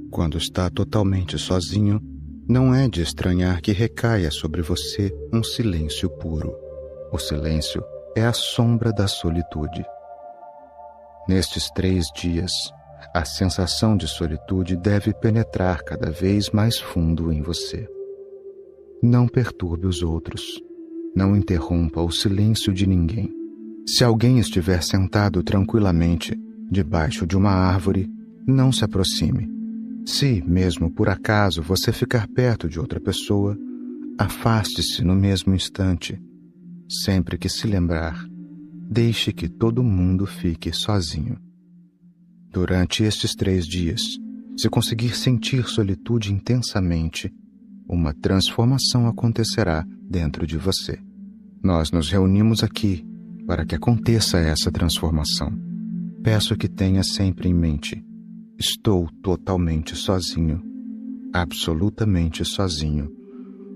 Quando está totalmente sozinho, não é de estranhar que recaia sobre você um silêncio puro. O silêncio é a sombra da solitude. Nestes 3 dias, a sensação de solitude deve penetrar cada vez mais fundo em você. Não perturbe os outros. Não interrompa o silêncio de ninguém. Se alguém estiver sentado tranquilamente debaixo de uma árvore, não se aproxime. Se, mesmo por acaso, você ficar perto de outra pessoa, afaste-se no mesmo instante. Sempre que se lembrar, deixe que todo mundo fique sozinho. Durante estes 3 dias, se conseguir sentir solitude intensamente, uma transformação acontecerá dentro de você. Nós nos reunimos aqui para que aconteça essa transformação. Peço que tenha sempre em mente: estou totalmente sozinho, absolutamente sozinho,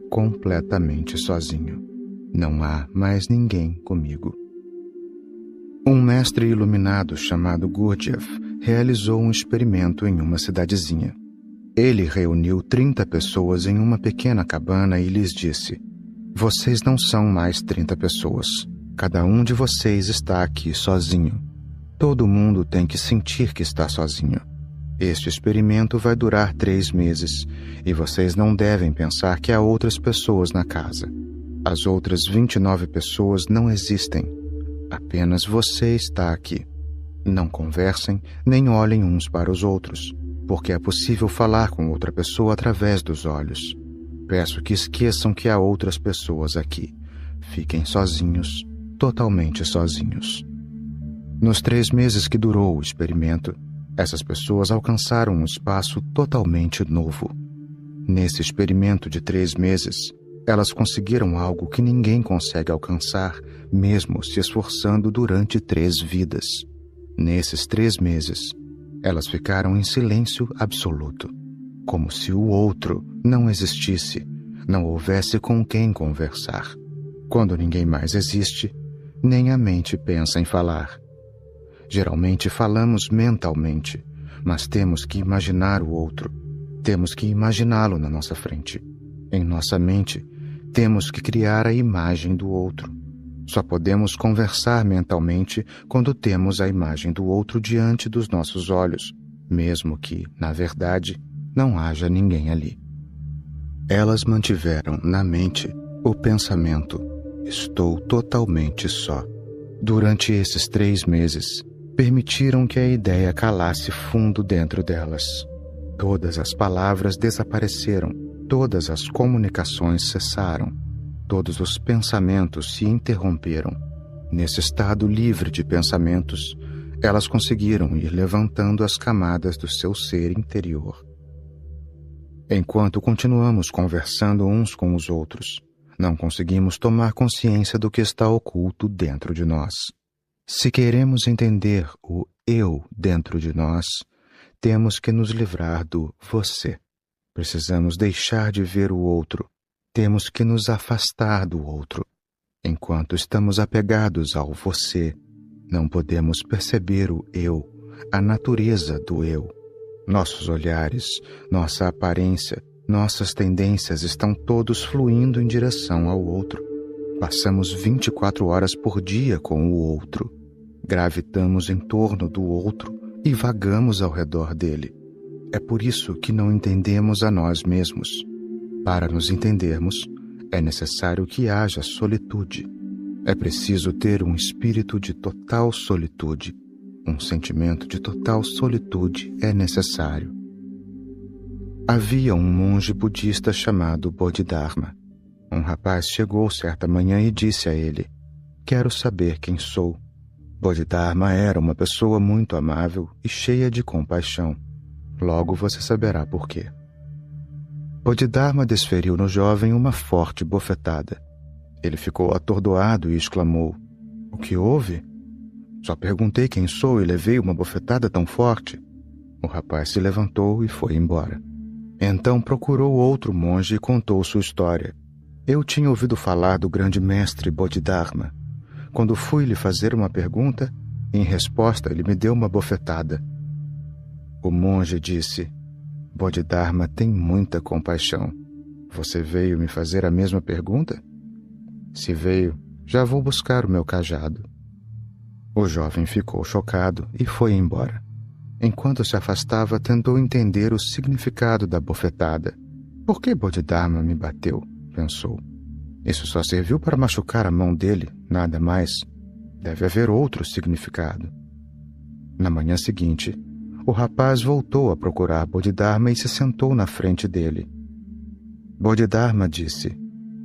completamente sozinho. Não há mais ninguém comigo. Um mestre iluminado chamado Gurdjieff realizou um experimento em uma cidadezinha. Ele reuniu 30 pessoas em uma pequena cabana e lhes disse: vocês não são mais 30 pessoas. Cada um de vocês está aqui sozinho. Todo mundo tem que sentir que está sozinho. Este experimento vai durar 3 meses e vocês não devem pensar que há outras pessoas na casa. As outras 29 pessoas não existem. Apenas você está aqui. Não conversem nem olhem uns para os outros, porque é possível falar com outra pessoa através dos olhos. Peço que esqueçam que há outras pessoas aqui. Fiquem sozinhos, totalmente sozinhos. Nos 3 meses que durou o experimento, essas pessoas alcançaram um espaço totalmente novo. Nesse experimento de 3 meses, elas conseguiram algo que ninguém consegue alcançar, mesmo se esforçando durante 3 vidas. Nesses 3 meses, elas ficaram em silêncio absoluto, como se o outro não existisse, não houvesse com quem conversar. Quando ninguém mais existe, nem a mente pensa em falar. Geralmente falamos mentalmente, mas temos que imaginar o outro. Temos que imaginá-lo na nossa frente. Em nossa mente, temos que criar a imagem do outro. Só podemos conversar mentalmente quando temos a imagem do outro diante dos nossos olhos, mesmo que, na verdade, não haja ninguém ali. Elas mantiveram na mente o pensamento: estou totalmente só. Durante esses 3 meses, permitiram que a ideia calasse fundo dentro delas. Todas as palavras desapareceram, todas as comunicações cessaram, todos os pensamentos se interromperam. Nesse estado livre de pensamentos, elas conseguiram ir levantando as camadas do seu ser interior. Enquanto continuamos conversando uns com os outros, não conseguimos tomar consciência do que está oculto dentro de nós. Se queremos entender o eu dentro de nós, temos que nos livrar do você. Precisamos deixar de ver o outro. Temos que nos afastar do outro. Enquanto estamos apegados ao você, não podemos perceber o eu, a natureza do eu. Nossos olhares, nossa aparência, nossas tendências estão todos fluindo em direção ao outro. Passamos 24 horas por dia com o outro. Gravitamos em torno do outro e vagamos ao redor dele. É por isso que não entendemos a nós mesmos. Para nos entendermos, é necessário que haja solitude. É preciso ter um espírito de total solitude. Um sentimento de total solitude é necessário. Havia um monge budista chamado Bodhidharma. Um rapaz chegou certa manhã e disse a ele: "Quero saber quem sou." Bodhidharma era uma pessoa muito amável e cheia de compaixão. Logo você saberá por quê. Bodhidharma desferiu no jovem uma forte bofetada. Ele ficou atordoado e exclamou: "O que houve? Só perguntei quem sou e levei uma bofetada tão forte." O rapaz se levantou e foi embora. Então procurou outro monge e contou sua história. "Eu tinha ouvido falar do grande mestre Bodhidharma. Quando fui lhe fazer uma pergunta, em resposta ele me deu uma bofetada." O monge disse: "Bodhidharma tem muita compaixão. Você veio me fazer a mesma pergunta? Se veio, já vou buscar o meu cajado." O jovem ficou chocado e foi embora. Enquanto se afastava, tentou entender o significado da bofetada. "Por que Bodhidharma me bateu?" pensou. "Isso só serviu para machucar a mão dele, nada mais. Deve haver outro significado." Na manhã seguinte, o rapaz voltou a procurar Bodhidharma e se sentou na frente dele. Bodhidharma disse: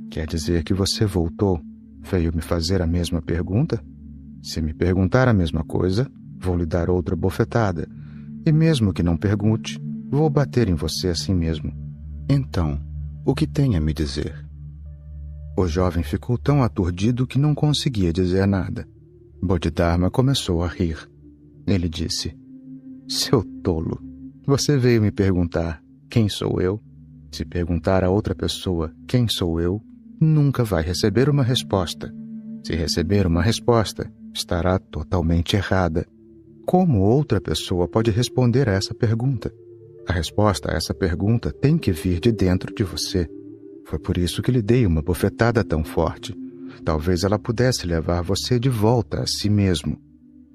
"Quer dizer que você voltou? Veio me fazer a mesma pergunta? Se me perguntar a mesma coisa, vou lhe dar outra bofetada. E mesmo que não pergunte, vou bater em você assim mesmo. Então, o que tem a me dizer?" O jovem ficou tão aturdido que não conseguia dizer nada. Bodhidharma começou a rir. Ele disse: "Seu tolo, você veio me perguntar quem sou eu? Se perguntar a outra pessoa quem sou eu, nunca vai receber uma resposta. Se receber uma resposta, estará totalmente errada. Como outra pessoa pode responder a essa pergunta? A resposta a essa pergunta tem que vir de dentro de você. Foi por isso que lhe dei uma bofetada tão forte. Talvez ela pudesse levar você de volta a si mesmo.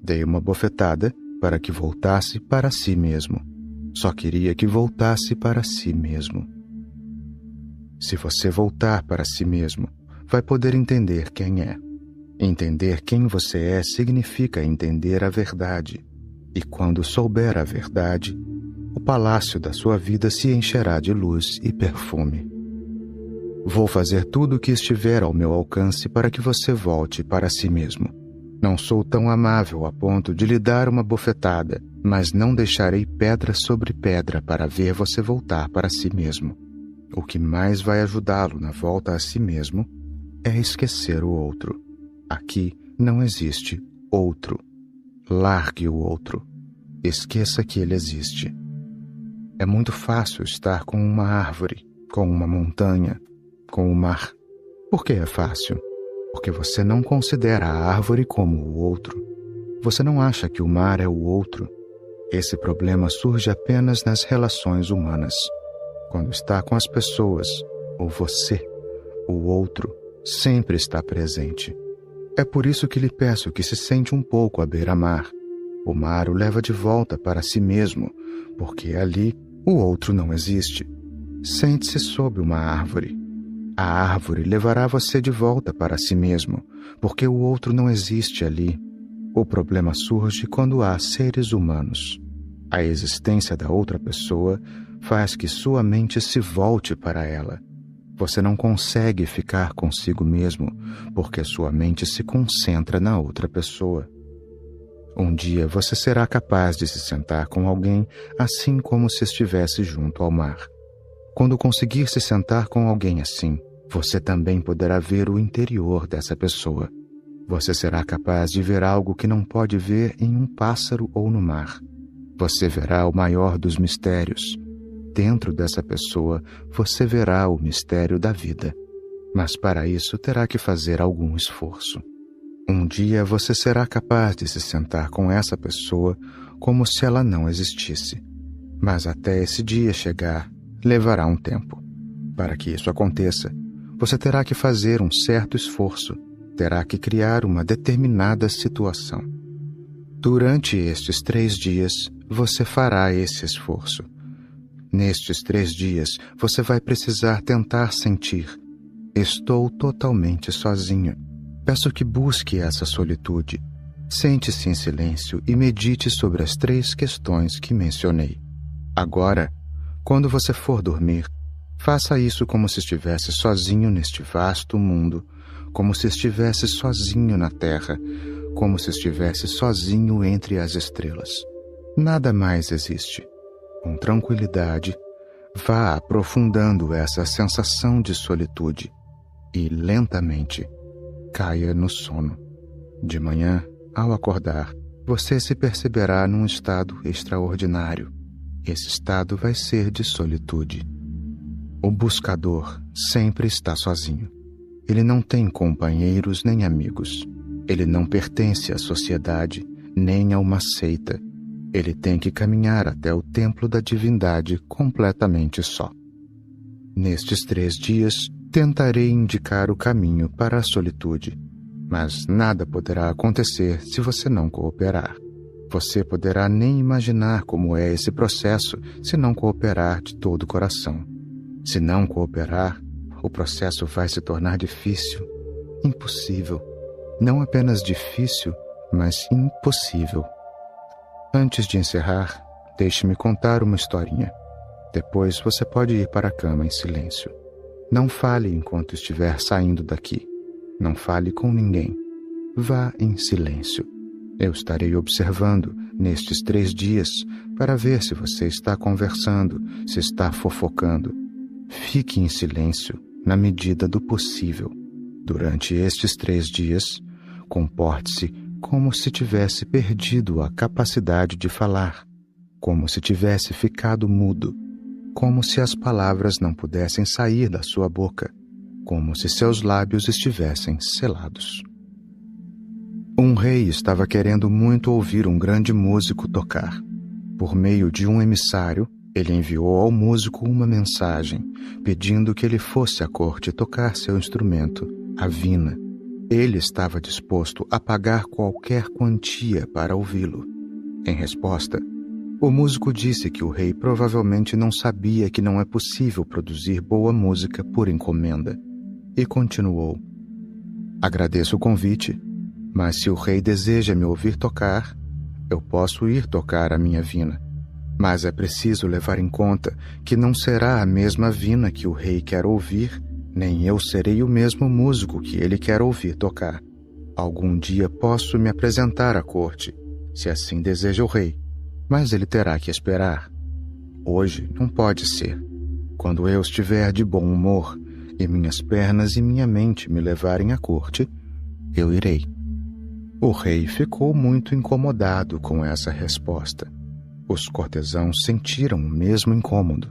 Dei uma bofetada para que voltasse para si mesmo. Só queria que voltasse para si mesmo. Se você voltar para si mesmo, vai poder entender quem é. Entender quem você é significa entender a verdade. E quando souber a verdade, o palácio da sua vida se encherá de luz e perfume. Vou fazer tudo o que estiver ao meu alcance para que você volte para si mesmo. Não sou tão amável a ponto de lhe dar uma bofetada, mas não deixarei pedra sobre pedra para ver você voltar para si mesmo. O que mais vai ajudá-lo na volta a si mesmo é esquecer o outro. Aqui não existe outro. Largue o outro. Esqueça que ele existe. É muito fácil estar com uma árvore, com uma montanha, com o mar. Por que é fácil? Porque você não considera a árvore como o outro. Você não acha que o mar é o outro. Esse problema surge apenas nas relações humanas. Quando está com as pessoas, ou você, o outro, sempre está presente. É por isso que lhe peço que se sente um pouco à beira-mar. O mar o leva de volta para si mesmo, porque ali o outro não existe. Sente-se sob uma árvore. A árvore levará você de volta para si mesmo, porque o outro não existe ali. O problema surge quando há seres humanos. A existência da outra pessoa faz que sua mente se volte para ela. Você não consegue ficar consigo mesmo, porque sua mente se concentra na outra pessoa. Um dia você será capaz de se sentar com alguém assim como se estivesse junto ao mar. Quando conseguir se sentar com alguém assim, você também poderá ver o interior dessa pessoa. Você será capaz de ver algo que não pode ver em um pássaro ou no mar. Você verá o maior dos mistérios. Dentro dessa pessoa, você verá o mistério da vida. Mas para isso terá que fazer algum esforço. Um dia você será capaz de se sentar com essa pessoa como se ela não existisse. Mas até esse dia chegar, levará um tempo. Para que isso aconteça, você terá que fazer um certo esforço, terá que criar uma determinada situação. Durante estes 3 dias, você fará esse esforço. Nestes 3 dias, você vai precisar tentar sentir: estou totalmente sozinho. Peço que busque essa solitude. Sente-se em silêncio e medite sobre as 3 questões que mencionei. Agora, quando você for dormir, faça isso como se estivesse sozinho neste vasto mundo, como se estivesse sozinho na Terra, como se estivesse sozinho entre as estrelas. Nada mais existe. Com tranquilidade, vá aprofundando essa sensação de solitude e, lentamente, caia no sono. De manhã, ao acordar, você se perceberá num estado extraordinário. Esse estado vai ser de solitude. O buscador sempre está sozinho. Ele não tem companheiros nem amigos. Ele não pertence à sociedade, nem a uma seita. Ele tem que caminhar até o templo da divindade completamente só. Nestes 3 dias, tentarei indicar o caminho para a solitude, mas nada poderá acontecer se você não cooperar. Você poderá nem imaginar como é esse processo se não cooperar de todo o coração. Se não cooperar, o processo vai se tornar difícil, impossível. Não apenas difícil, mas impossível. Antes de encerrar, deixe-me contar uma historinha. Depois você pode ir para a cama em silêncio. Não fale enquanto estiver saindo daqui. Não fale com ninguém. Vá em silêncio. Eu estarei observando nestes 3 dias para ver se você está conversando, se está fofocando. Fique em silêncio na medida do possível. Durante estes 3 dias, comporte-se como se tivesse perdido a capacidade de falar, como se tivesse ficado mudo, como se as palavras não pudessem sair da sua boca, como se seus lábios estivessem selados. Um rei estava querendo muito ouvir um grande músico tocar. Por meio de um emissário, ele enviou ao músico uma mensagem, pedindo que ele fosse à corte tocar seu instrumento, a vina. Ele estava disposto a pagar qualquer quantia para ouvi-lo. Em resposta, o músico disse que o rei provavelmente não sabia que não é possível produzir boa música por encomenda. E continuou: agradeço o convite, mas se o rei deseja me ouvir tocar, eu posso ir tocar a minha vina. Mas é preciso levar em conta que não será a mesma vina que o rei quer ouvir, nem eu serei o mesmo músico que ele quer ouvir tocar. Algum dia posso me apresentar à corte, se assim deseja o rei, mas ele terá que esperar. Hoje não pode ser. Quando eu estiver de bom humor e minhas pernas e minha mente me levarem à corte, eu irei. O rei ficou muito incomodado com essa resposta. Os cortesãos sentiram o mesmo incômodo.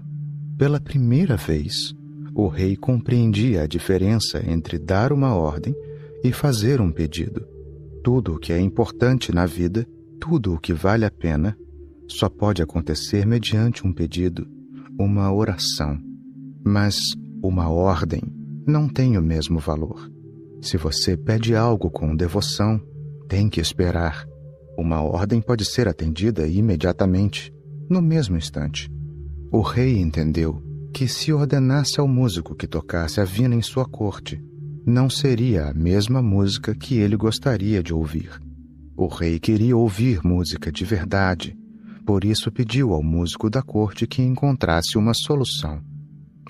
Pela primeira vez, o rei compreendia a diferença entre dar uma ordem e fazer um pedido. Tudo o que é importante na vida, tudo o que vale a pena, só pode acontecer mediante um pedido, uma oração. Mas uma ordem não tem o mesmo valor. Se você pede algo com devoção, tem que esperar. Uma ordem pode ser atendida imediatamente, no mesmo instante. O rei entendeu que se ordenasse ao músico que tocasse a vina em sua corte, não seria a mesma música que ele gostaria de ouvir. O rei queria ouvir música de verdade, por isso pediu ao músico da corte que encontrasse uma solução.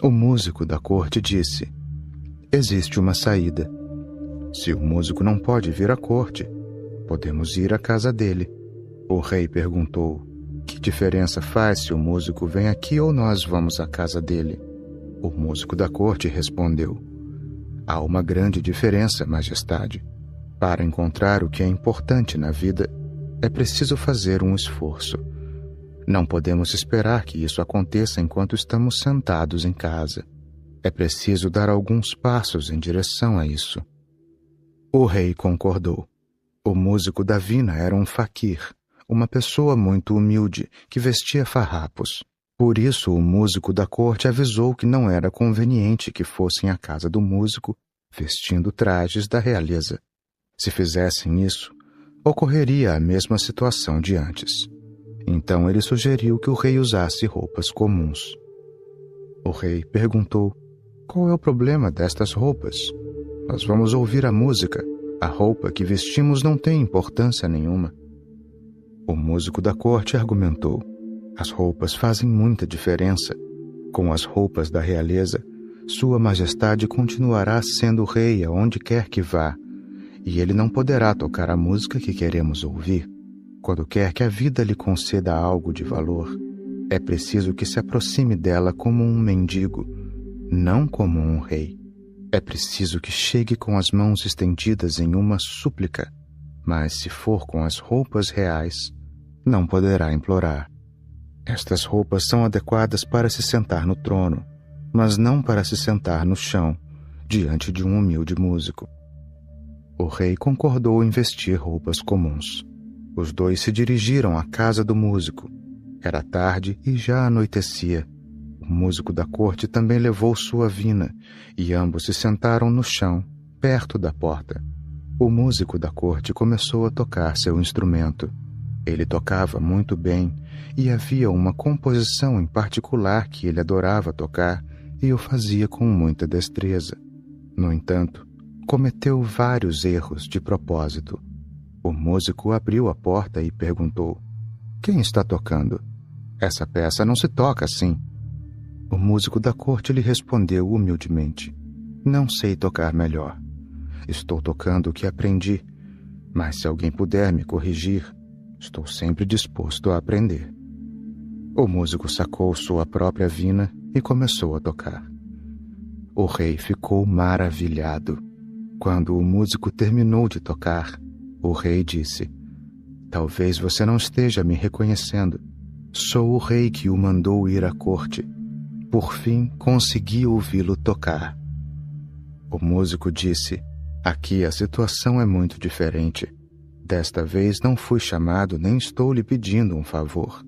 O músico da corte disse: existe uma saída. Se o músico não pode vir à corte, podemos ir à casa dele. O rei perguntou: que diferença faz se o músico vem aqui ou nós vamos à casa dele? O músico da corte respondeu: há uma grande diferença, majestade. Para encontrar o que é importante na vida, é preciso fazer um esforço. Não podemos esperar que isso aconteça enquanto estamos sentados em casa. É preciso dar alguns passos em direção a isso. O rei concordou. O músico da vina era um faquir, uma pessoa muito humilde que vestia farrapos. Por isso, o músico da corte avisou que não era conveniente que fossem à casa do músico vestindo trajes da realeza. Se fizessem isso, ocorreria a mesma situação de antes. Então ele sugeriu que o rei usasse roupas comuns. O rei perguntou: qual é o problema destas roupas? Nós vamos ouvir a música. A roupa que vestimos não tem importância nenhuma. O músico da corte argumentou: as roupas fazem muita diferença. Com as roupas da realeza, Sua Majestade continuará sendo rei aonde quer que vá, e ele não poderá tocar a música que queremos ouvir. Quando quer que a vida lhe conceda algo de valor, é preciso que se aproxime dela como um mendigo, não como um rei. É preciso que chegue com as mãos estendidas em uma súplica, mas se for com as roupas reais, não poderá implorar. Estas roupas são adequadas para se sentar no trono, mas não para se sentar no chão, diante de um humilde músico. O rei concordou em vestir roupas comuns. Os dois se dirigiram à casa do músico. Era tarde e já anoitecia. O músico da corte também levou sua vina, e ambos se sentaram no chão, perto da porta. O músico da corte começou a tocar seu instrumento. Ele tocava muito bem, e havia uma composição em particular que ele adorava tocar, e o fazia com muita destreza. No entanto, cometeu vários erros de propósito. O músico abriu a porta e perguntou: quem está tocando? Essa peça não se toca assim. O músico da corte lhe respondeu humildemente: não sei tocar melhor. Estou tocando o que aprendi, mas se alguém puder me corrigir, estou sempre disposto a aprender. O músico sacou sua própria vina e começou a tocar. O rei ficou maravilhado. Quando o músico terminou de tocar, o rei disse: talvez você não esteja me reconhecendo. Sou o rei que o mandou ir à corte. Por fim, consegui ouvi-lo tocar. O músico disse: aqui a situação é muito diferente. Desta vez não fui chamado nem estou lhe pedindo um favor.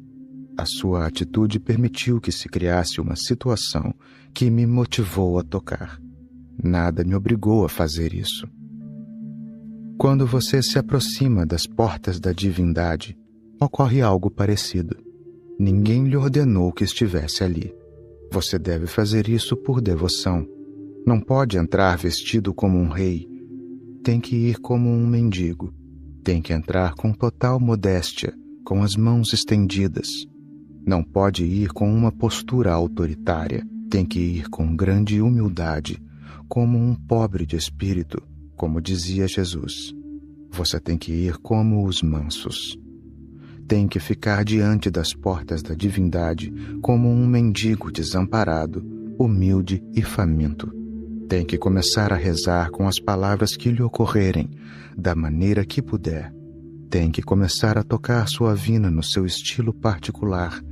A sua atitude permitiu que se criasse uma situação que me motivou a tocar. Nada me obrigou a fazer isso. Quando você se aproxima das portas da divindade, ocorre algo parecido. Ninguém lhe ordenou que estivesse ali. Você deve fazer isso por devoção. Não pode entrar vestido como um rei. Tem que ir como um mendigo. Tem que entrar com total modéstia, com as mãos estendidas. Não pode ir com uma postura autoritária. Tem que ir com grande humildade, como um pobre de espírito, como dizia Jesus. Você tem que ir como os mansos. Tem que ficar diante das portas da divindade como um mendigo desamparado, humilde e faminto. Tem que começar a rezar com as palavras que lhe ocorrerem, da maneira que puder. Tem que começar a tocar sua vina no seu estilo particular,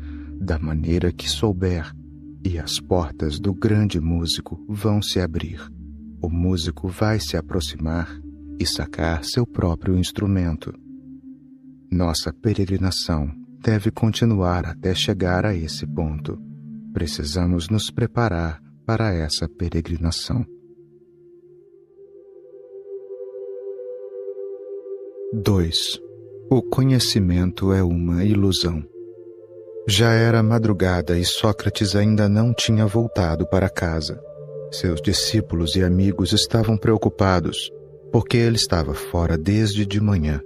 da maneira que souber, e as portas do grande músico vão se abrir. O músico vai se aproximar e sacar seu próprio instrumento. Nossa peregrinação deve continuar até chegar a esse ponto. Precisamos nos preparar para essa peregrinação. 2. O conhecimento é uma ilusão. Já era madrugada e Sócrates ainda não tinha voltado para casa. Seus discípulos e amigos estavam preocupados, porque ele estava fora desde de manhã.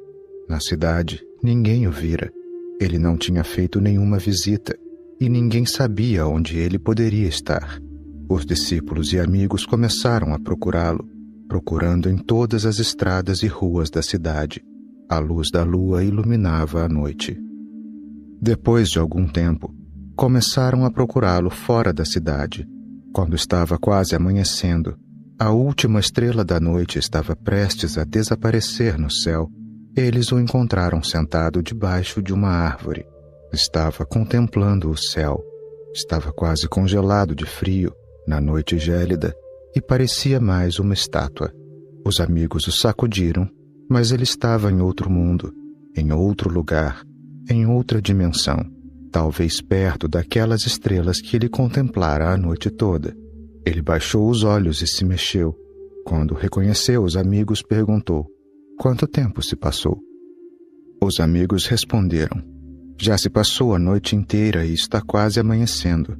Na cidade, ninguém o vira. Ele não tinha feito nenhuma visita, e ninguém sabia onde ele poderia estar. Os discípulos e amigos começaram a procurá-lo, procurando em todas as estradas e ruas da cidade. A luz da lua iluminava a noite. Depois de algum tempo, começaram a procurá-lo fora da cidade. Quando estava quase amanhecendo, a última estrela da noite estava prestes a desaparecer no céu. Eles o encontraram sentado debaixo de uma árvore. Estava contemplando o céu. Estava quase congelado de frio, na noite gélida, e parecia mais uma estátua. Os amigos o sacudiram, mas ele estava em outro mundo, em outro lugar, em outra dimensão, talvez perto daquelas estrelas que ele contemplara a noite toda. Ele baixou os olhos e se mexeu. Quando reconheceu os amigos, perguntou: "Quanto tempo se passou?" Os amigos responderam: "Já se passou a noite inteira e está quase amanhecendo.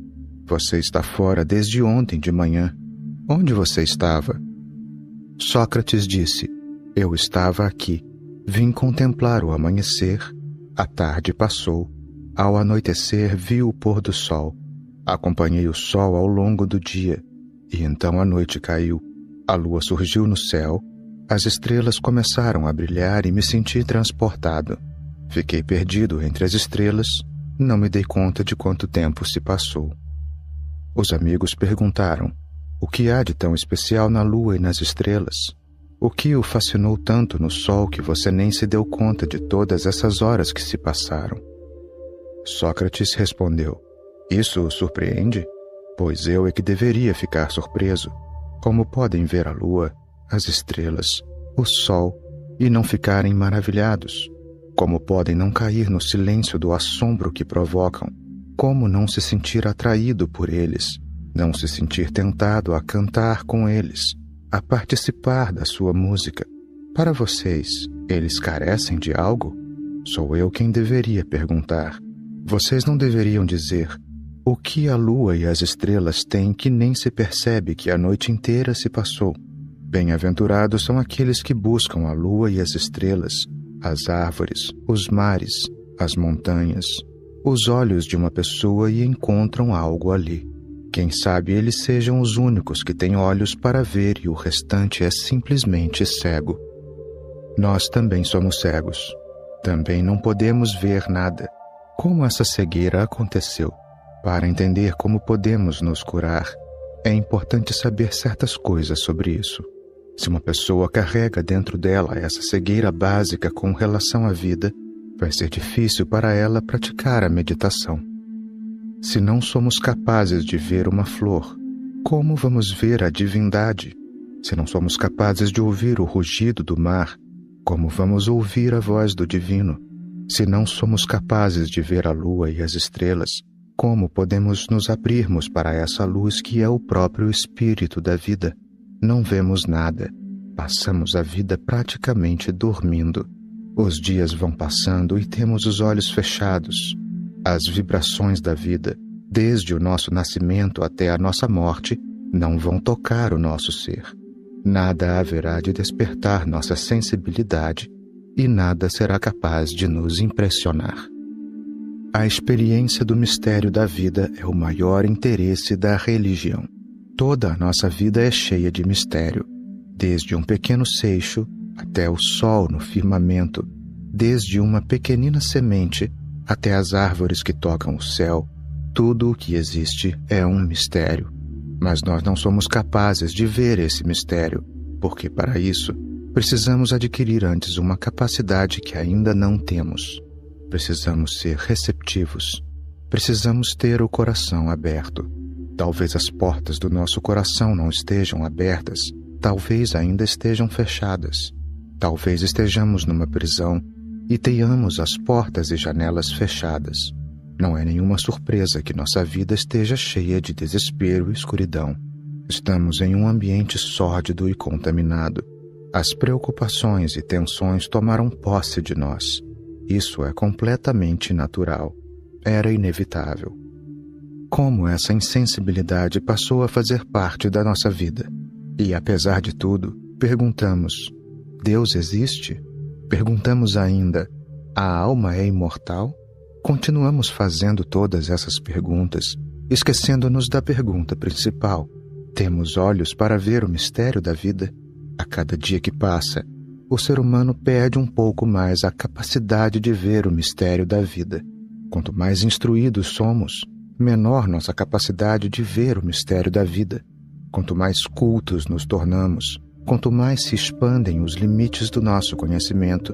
Você está fora desde ontem de manhã. Onde você estava?" Sócrates disse: "Eu estava aqui. Vim contemplar o amanhecer. A tarde passou. Ao anoitecer, vi o pôr do sol. Acompanhei o sol ao longo do dia. E então a noite caiu. A lua surgiu no céu. As estrelas começaram a brilhar e me senti transportado. Fiquei perdido entre as estrelas. Não me dei conta de quanto tempo se passou." Os amigos perguntaram: "O que há de tão especial na lua e nas estrelas? O que o fascinou tanto no sol que você nem se deu conta de todas essas horas que se passaram?" Sócrates respondeu: "Isso o surpreende? Pois eu é que deveria ficar surpreso. Como podem ver a lua, as estrelas, o sol, e não ficarem maravilhados? Como podem não cair no silêncio do assombro que provocam? Como não se sentir atraído por eles? Não se sentir tentado a cantar com eles, a participar da sua música? Para vocês, eles carecem de algo? Sou eu quem deveria perguntar. Vocês não deveriam dizer: o que a lua e as estrelas têm que nem se percebe que a noite inteira se passou? Bem-aventurados são aqueles que buscam a lua e as estrelas, as árvores, os mares, as montanhas, os olhos de uma pessoa e encontram algo ali. Quem sabe eles sejam os únicos que têm olhos para ver e o restante é simplesmente cego. Nós também somos cegos. Também não podemos ver nada. Como essa cegueira aconteceu? Para entender como podemos nos curar, é importante saber certas coisas sobre isso. Se uma pessoa carrega dentro dela essa cegueira básica com relação à vida, vai ser difícil para ela praticar a meditação. Se não somos capazes de ver uma flor, como vamos ver a divindade? Se não somos capazes de ouvir o rugido do mar, como vamos ouvir a voz do divino? Se não somos capazes de ver a lua e as estrelas, como podemos nos abrirmos para essa luz que é o próprio espírito da vida? Não vemos nada. Passamos a vida praticamente dormindo. Os dias vão passando e temos os olhos fechados. As vibrações da vida, desde o nosso nascimento até a nossa morte, não vão tocar o nosso ser. Nada haverá de despertar nossa sensibilidade e nada será capaz de nos impressionar. A experiência do mistério da vida é o maior interesse da religião. Toda a nossa vida é cheia de mistério, desde um pequeno seixo até o sol no firmamento, desde uma pequenina semente até as árvores que tocam o céu. Tudo o que existe é um mistério. Mas nós não somos capazes de ver esse mistério, porque para isso precisamos adquirir antes uma capacidade que ainda não temos. Precisamos ser receptivos. Precisamos ter o coração aberto. Talvez as portas do nosso coração não estejam abertas, talvez ainda estejam fechadas. Talvez estejamos numa prisão e tenhamos as portas e janelas fechadas. Não é nenhuma surpresa que nossa vida esteja cheia de desespero e escuridão. Estamos em um ambiente sórdido e contaminado. As preocupações e tensões tomaram posse de nós. Isso é completamente natural. Era inevitável. Como essa insensibilidade passou a fazer parte da nossa vida? E, apesar de tudo, perguntamos: Deus existe? Perguntamos ainda: a alma é imortal? Continuamos fazendo todas essas perguntas, esquecendo-nos da pergunta principal. Temos olhos para ver o mistério da vida? A cada dia que passa, o ser humano perde um pouco mais a capacidade de ver o mistério da vida. Quanto mais instruídos somos, menor nossa capacidade de ver o mistério da vida. Quanto mais cultos nos tornamos, quanto mais se expandem os limites do nosso conhecimento,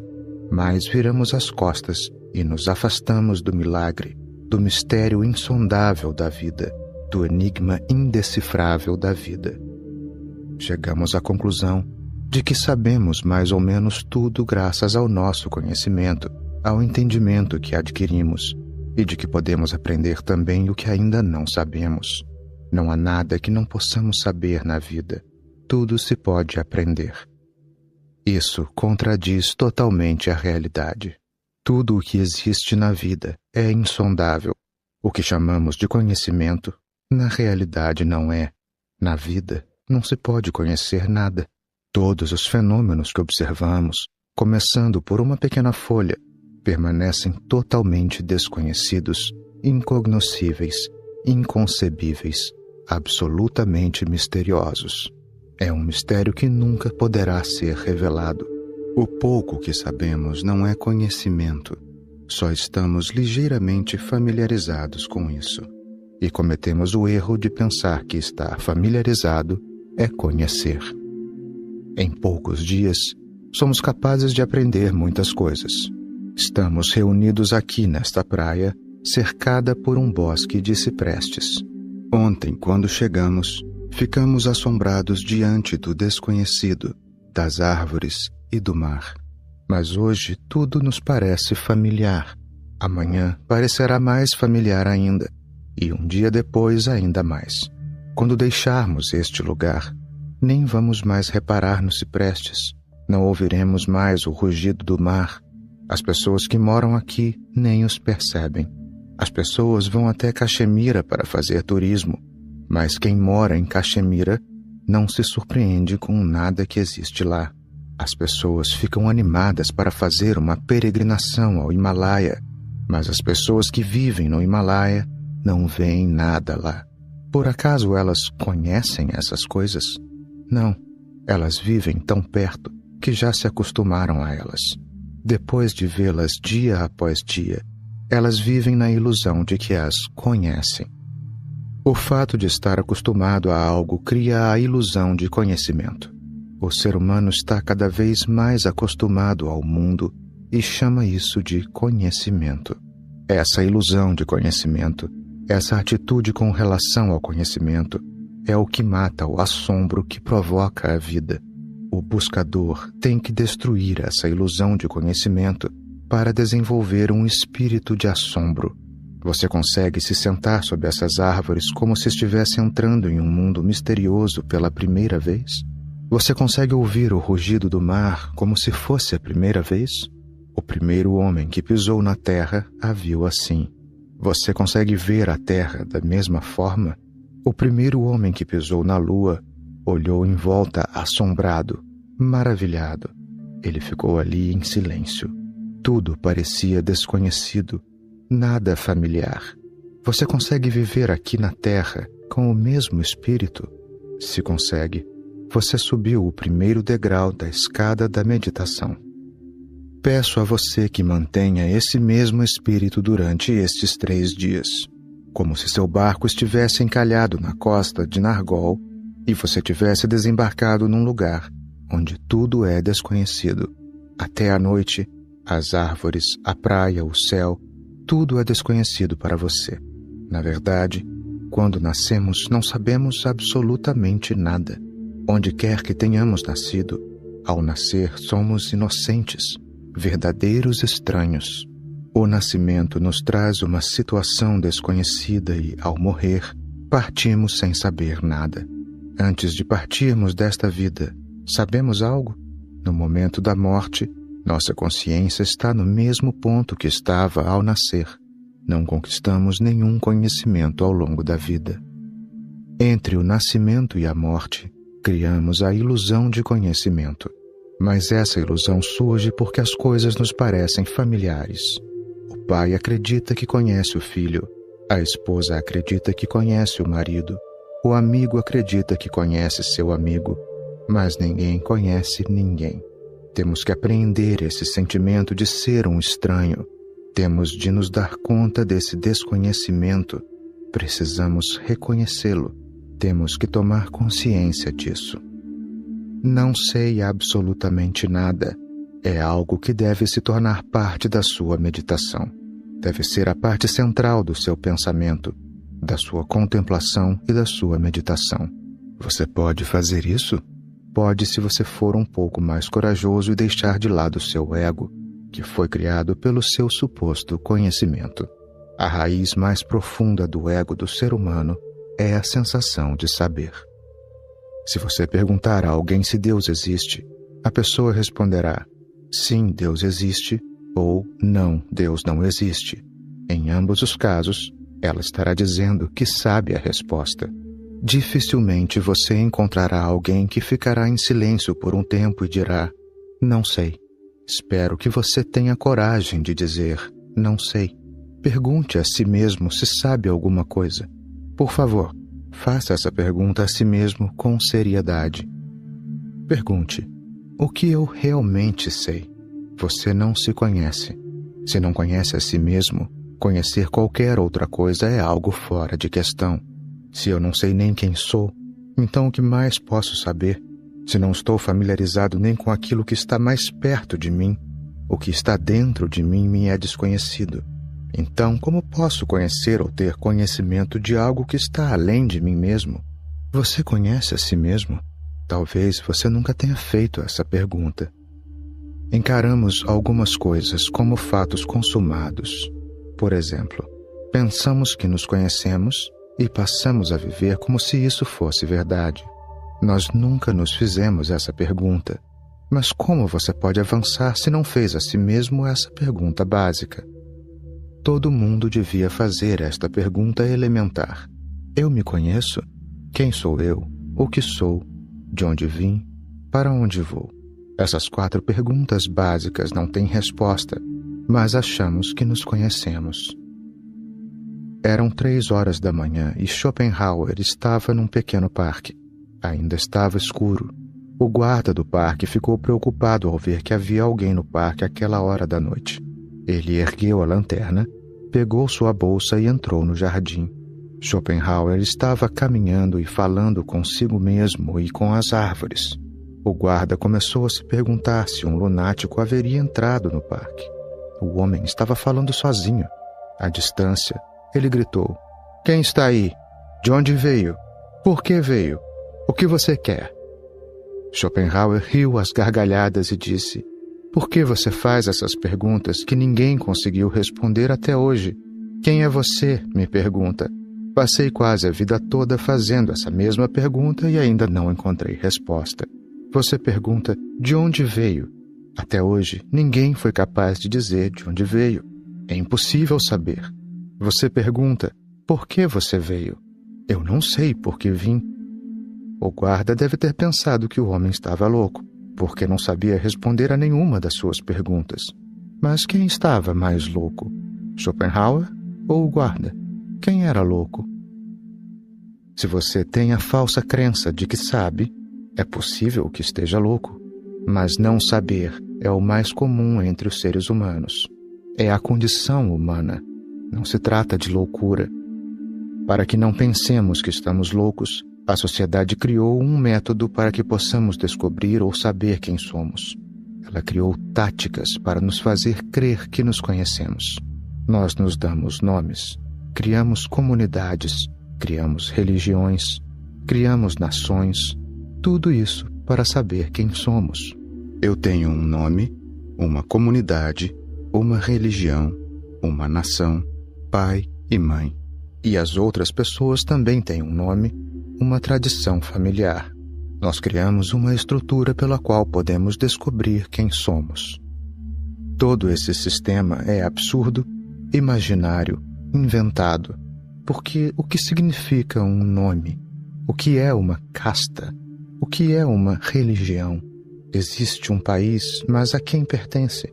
mais viramos as costas e nos afastamos do milagre, do mistério insondável da vida, do enigma indecifrável da vida. Chegamos à conclusão de que sabemos mais ou menos tudo graças ao nosso conhecimento, ao entendimento que adquirimos, e de que podemos aprender também o que ainda não sabemos. Não há nada que não possamos saber na vida. Tudo se pode aprender. Isso contradiz totalmente a realidade. Tudo o que existe na vida é insondável. O que chamamos de conhecimento, na realidade não é. Na vida, não se pode conhecer nada. Todos os fenômenos que observamos, começando por uma pequena folha, permanecem totalmente desconhecidos, incognoscíveis, inconcebíveis, absolutamente misteriosos. É um mistério que nunca poderá ser revelado. O pouco que sabemos não é conhecimento. Só estamos ligeiramente familiarizados com isso. E cometemos o erro de pensar que estar familiarizado é conhecer. Em poucos dias, somos capazes de aprender muitas coisas. Estamos reunidos aqui nesta praia, cercada por um bosque de ciprestes. Ontem, quando chegamos, ficamos assombrados diante do desconhecido, das árvores e do mar. Mas hoje tudo nos parece familiar. Amanhã parecerá mais familiar ainda, e um dia depois ainda mais. Quando deixarmos este lugar, nem vamos mais reparar nos ciprestes, não ouviremos mais o rugido do mar. As pessoas que moram aqui nem os percebem. As pessoas vão até Caxemira para fazer turismo, mas quem mora em Caxemira não se surpreende com nada que existe lá. As pessoas ficam animadas para fazer uma peregrinação ao Himalaia, mas as pessoas que vivem no Himalaia não veem nada lá. Por acaso elas conhecem essas coisas? Não, elas vivem tão perto que já se acostumaram a elas. Depois de vê-las dia após dia, elas vivem na ilusão de que as conhecem. O fato de estar acostumado a algo cria a ilusão de conhecimento. O ser humano está cada vez mais acostumado ao mundo e chama isso de conhecimento. Essa ilusão de conhecimento, essa atitude com relação ao conhecimento, é o que mata o assombro que provoca a vida. O buscador tem que destruir essa ilusão de conhecimento para desenvolver um espírito de assombro. Você consegue se sentar sob essas árvores como se estivesse entrando em um mundo misterioso pela primeira vez? Você consegue ouvir o rugido do mar como se fosse a primeira vez? O primeiro homem que pisou na terra a viu assim. Você consegue ver a terra da mesma forma? O primeiro homem que pisou na lua olhou em volta assombrado, maravilhado. Ele ficou ali em silêncio. Tudo parecia desconhecido, nada familiar. Você consegue viver aqui na Terra com o mesmo espírito? Se consegue, você subiu o primeiro degrau da escada da meditação. Peço a você que mantenha esse mesmo espírito durante estes 3 dias, como se seu barco estivesse encalhado na costa de Nargol e você tivesse desembarcado num lugar onde tudo é desconhecido. Até a noite, as árvores, a praia, o céu, tudo é desconhecido para você. Na verdade, quando nascemos, não sabemos absolutamente nada. Onde quer que tenhamos nascido, ao nascer somos inocentes, verdadeiros estranhos. O nascimento nos traz uma situação desconhecida e, ao morrer, partimos sem saber nada. Antes de partirmos desta vida, sabemos algo? No momento da morte, nossa consciência está no mesmo ponto que estava ao nascer. Não conquistamos nenhum conhecimento ao longo da vida. Entre o nascimento e a morte, criamos a ilusão de conhecimento. Mas essa ilusão surge porque as coisas nos parecem familiares. O pai acredita que conhece o filho, a esposa acredita que conhece o marido, o amigo acredita que conhece seu amigo, mas ninguém conhece ninguém. Temos que apreender esse sentimento de ser um estranho. Temos de nos dar conta desse desconhecimento. Precisamos reconhecê-lo. Temos que tomar consciência disso. Não sei absolutamente nada. É algo que deve se tornar parte da sua meditação. Deve ser a parte central do seu pensamento, da sua contemplação e da sua meditação. Você pode fazer isso? Pode se você for um pouco mais corajoso e deixar de lado seu ego, que foi criado pelo seu suposto conhecimento. A raiz mais profunda do ego do ser humano é a sensação de saber. Se você perguntar a alguém se Deus existe, a pessoa responderá: sim, Deus existe, ou não, Deus não existe. Em ambos os casos, ela estará dizendo que sabe a resposta. Dificilmente você encontrará alguém que ficará em silêncio por um tempo e dirá: não sei. Espero que você tenha coragem de dizer: não sei. Pergunte a si mesmo se sabe alguma coisa. Por favor, faça essa pergunta a si mesmo com seriedade. Pergunte: o que eu realmente sei? Você não se conhece. Se não conhece a si mesmo, conhecer qualquer outra coisa é algo fora de questão. Se eu não sei nem quem sou, então o que mais posso saber? Se não estou familiarizado nem com aquilo que está mais perto de mim, o que está dentro de mim me é desconhecido. Então, como posso conhecer ou ter conhecimento de algo que está além de mim mesmo? Você conhece a si mesmo? Talvez você nunca tenha feito essa pergunta. Encaramos algumas coisas como fatos consumados. Por exemplo, pensamos que nos conhecemos e passamos a viver como se isso fosse verdade. Nós nunca nos fizemos essa pergunta. Mas como você pode avançar se não fez a si mesmo essa pergunta básica? Todo mundo devia fazer esta pergunta elementar. Eu me conheço? Quem sou eu? O que sou? De onde vim? Para onde vou? Essas 4 perguntas básicas não têm resposta, mas achamos que nos conhecemos. Eram 3 horas da manhã e Schopenhauer estava num pequeno parque. Ainda estava escuro. O guarda do parque ficou preocupado ao ver que havia alguém no parque àquela hora da noite. Ele ergueu a lanterna, pegou sua bolsa e entrou no jardim. Schopenhauer estava caminhando e falando consigo mesmo e com as árvores. O guarda começou a se perguntar se um lunático haveria entrado no parque. O homem estava falando sozinho. À distância, ele gritou: quem está aí? De onde veio? Por que veio? O que você quer? Schopenhauer riu às gargalhadas e disse: por que você faz essas perguntas que ninguém conseguiu responder até hoje? Quem é você? Me pergunta. Passei quase a vida toda fazendo essa mesma pergunta e ainda não encontrei resposta. Você pergunta: de onde veio? Até hoje, ninguém foi capaz de dizer de onde veio. É impossível saber. Você pergunta: por que você veio? Eu não sei por que vim. O guarda deve ter pensado que o homem estava louco, porque não sabia responder a nenhuma das suas perguntas. Mas quem estava mais louco? Schopenhauer ou o guarda? Quem era louco? Se você tem a falsa crença de que sabe, é possível que esteja louco. Mas não saber é o mais comum entre os seres humanos. É a condição humana. Não se trata de loucura. Para que não pensemos que estamos loucos, a sociedade criou um método para que possamos descobrir ou saber quem somos. Ela criou táticas para nos fazer crer que nos conhecemos. Nós nos damos nomes, criamos comunidades, criamos religiões, criamos nações, tudo isso para saber quem somos. Eu tenho um nome, uma comunidade, uma religião, uma nação, pai e mãe. E as outras pessoas também têm um nome, uma tradição familiar. Nós criamos uma estrutura pela qual podemos descobrir quem somos. Todo esse sistema é absurdo, imaginário, inventado, porque o que significa um nome? O que é uma casta? O que é uma religião? Existe um país, mas a quem pertence?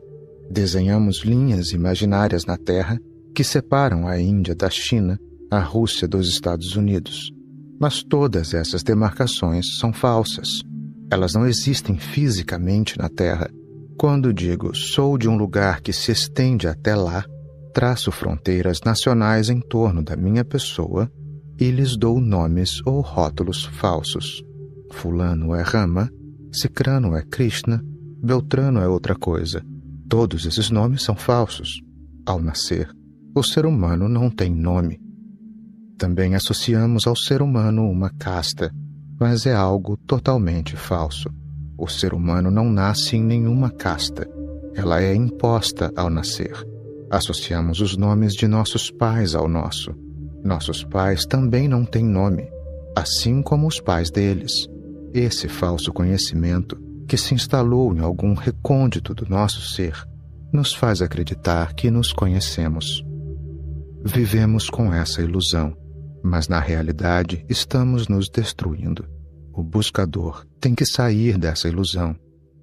Desenhamos linhas imaginárias na Terra que separam a Índia da China, a Rússia dos Estados Unidos. Mas todas essas demarcações são falsas. Elas não existem fisicamente na Terra. Quando digo sou de um lugar que se estende até lá, traço fronteiras nacionais em torno da minha pessoa e lhes dou nomes ou rótulos falsos. Fulano é Rama, Cicrano é Krishna, Beltrano é outra coisa. Todos esses nomes são falsos. Ao nascer, o ser humano não tem nome. Também associamos ao ser humano uma casta, mas é algo totalmente falso. O ser humano não nasce em nenhuma casta. Ela é imposta ao nascer. Associamos os nomes de nossos pais ao nosso. Nossos pais também não têm nome, assim como os pais deles. Esse falso conhecimento, que se instalou em algum recôndito do nosso ser, nos faz acreditar que nos conhecemos. Vivemos com essa ilusão, mas na realidade estamos nos destruindo. O buscador tem que sair dessa ilusão,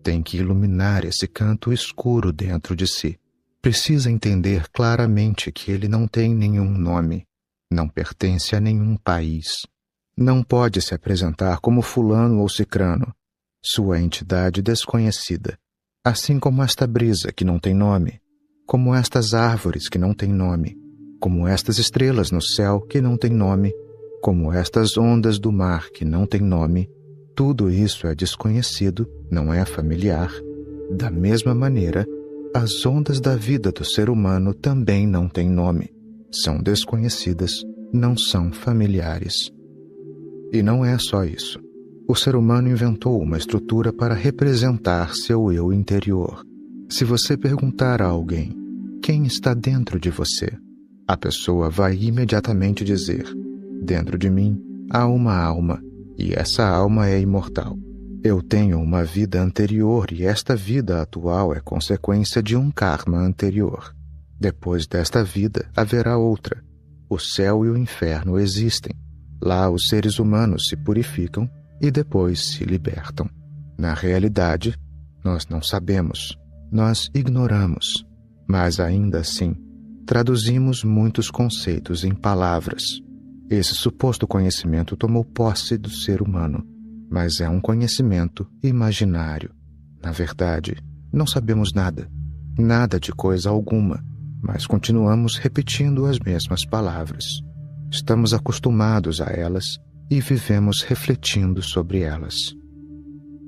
tem que iluminar esse canto escuro dentro de si. Precisa entender claramente que ele não tem nenhum nome, não pertence a nenhum país. Não pode se apresentar como fulano ou cicrano, sua entidade desconhecida, assim como esta brisa que não tem nome, como estas árvores que não têm nome, como estas estrelas no céu que não têm nome, como estas ondas do mar que não têm nome. Tudo isso é desconhecido, não é familiar. Da mesma maneira, as ondas da vida do ser humano também não têm nome. São desconhecidas, não são familiares. E não é só isso. O ser humano inventou uma estrutura para representar seu eu interior. Se você perguntar a alguém, quem está dentro de você? A pessoa vai imediatamente dizer, dentro de mim há uma alma, e essa alma é imortal. Eu tenho uma vida anterior e esta vida atual é consequência de um karma anterior. Depois desta vida haverá outra. O céu e o inferno existem. Lá os seres humanos se purificam e depois se libertam. Na realidade, nós não sabemos, nós ignoramos, mas ainda assim, traduzimos muitos conceitos em palavras. Esse suposto conhecimento tomou posse do ser humano, mas é um conhecimento imaginário. Na verdade, não sabemos nada, nada de coisa alguma, mas continuamos repetindo as mesmas palavras. Estamos acostumados a elas e vivemos refletindo sobre elas.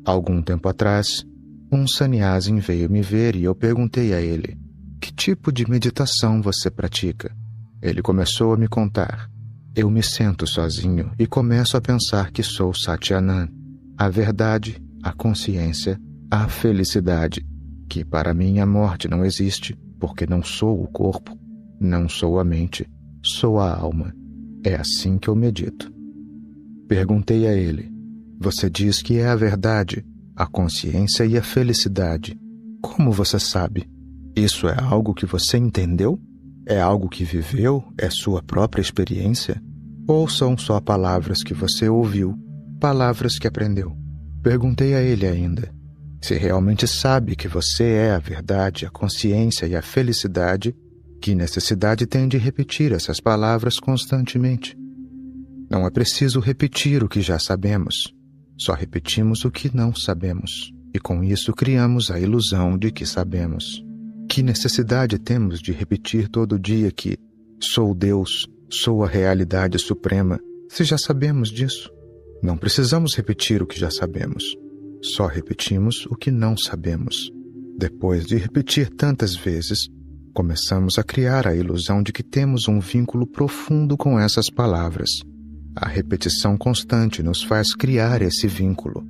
Algum tempo atrás, um sannyasi veio me ver e eu perguntei a ele, que tipo de meditação você pratica? Ele começou a me contar. Eu me sento sozinho e começo a pensar que sou Satyananda, a verdade, a consciência, a felicidade, que para mim a morte não existe, porque não sou o corpo, não sou a mente, sou a alma. É assim que eu medito. Perguntei a ele, você diz que é a verdade, a consciência e a felicidade. Como você sabe? Isso é algo que você entendeu? É algo que viveu? É sua própria experiência? Ou são só palavras que você ouviu, palavras que aprendeu? Perguntei a ele ainda, se realmente sabe que você é a verdade, a consciência e a felicidade, que necessidade tem de repetir essas palavras constantemente? Não é preciso repetir o que já sabemos, só repetimos o que não sabemos, e com isso criamos a ilusão de que sabemos. Que necessidade temos de repetir todo dia que sou Deus, sou a realidade suprema, se já sabemos disso? Não precisamos repetir o que já sabemos. Só repetimos o que não sabemos. Depois de repetir tantas vezes, começamos a criar a ilusão de que temos um vínculo profundo com essas palavras. A repetição constante nos faz criar esse vínculo.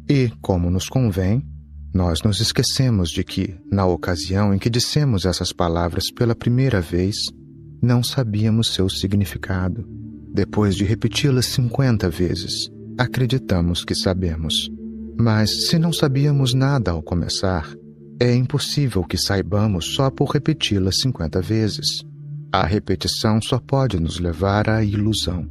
E, como nos convém, nós nos esquecemos de que, na ocasião em que dissemos essas palavras pela primeira vez, não sabíamos seu significado. Depois de repeti-las 50 vezes, acreditamos que sabemos. Mas se não sabíamos nada ao começar, é impossível que saibamos só por repeti-las 50 vezes. A repetição só pode nos levar à ilusão.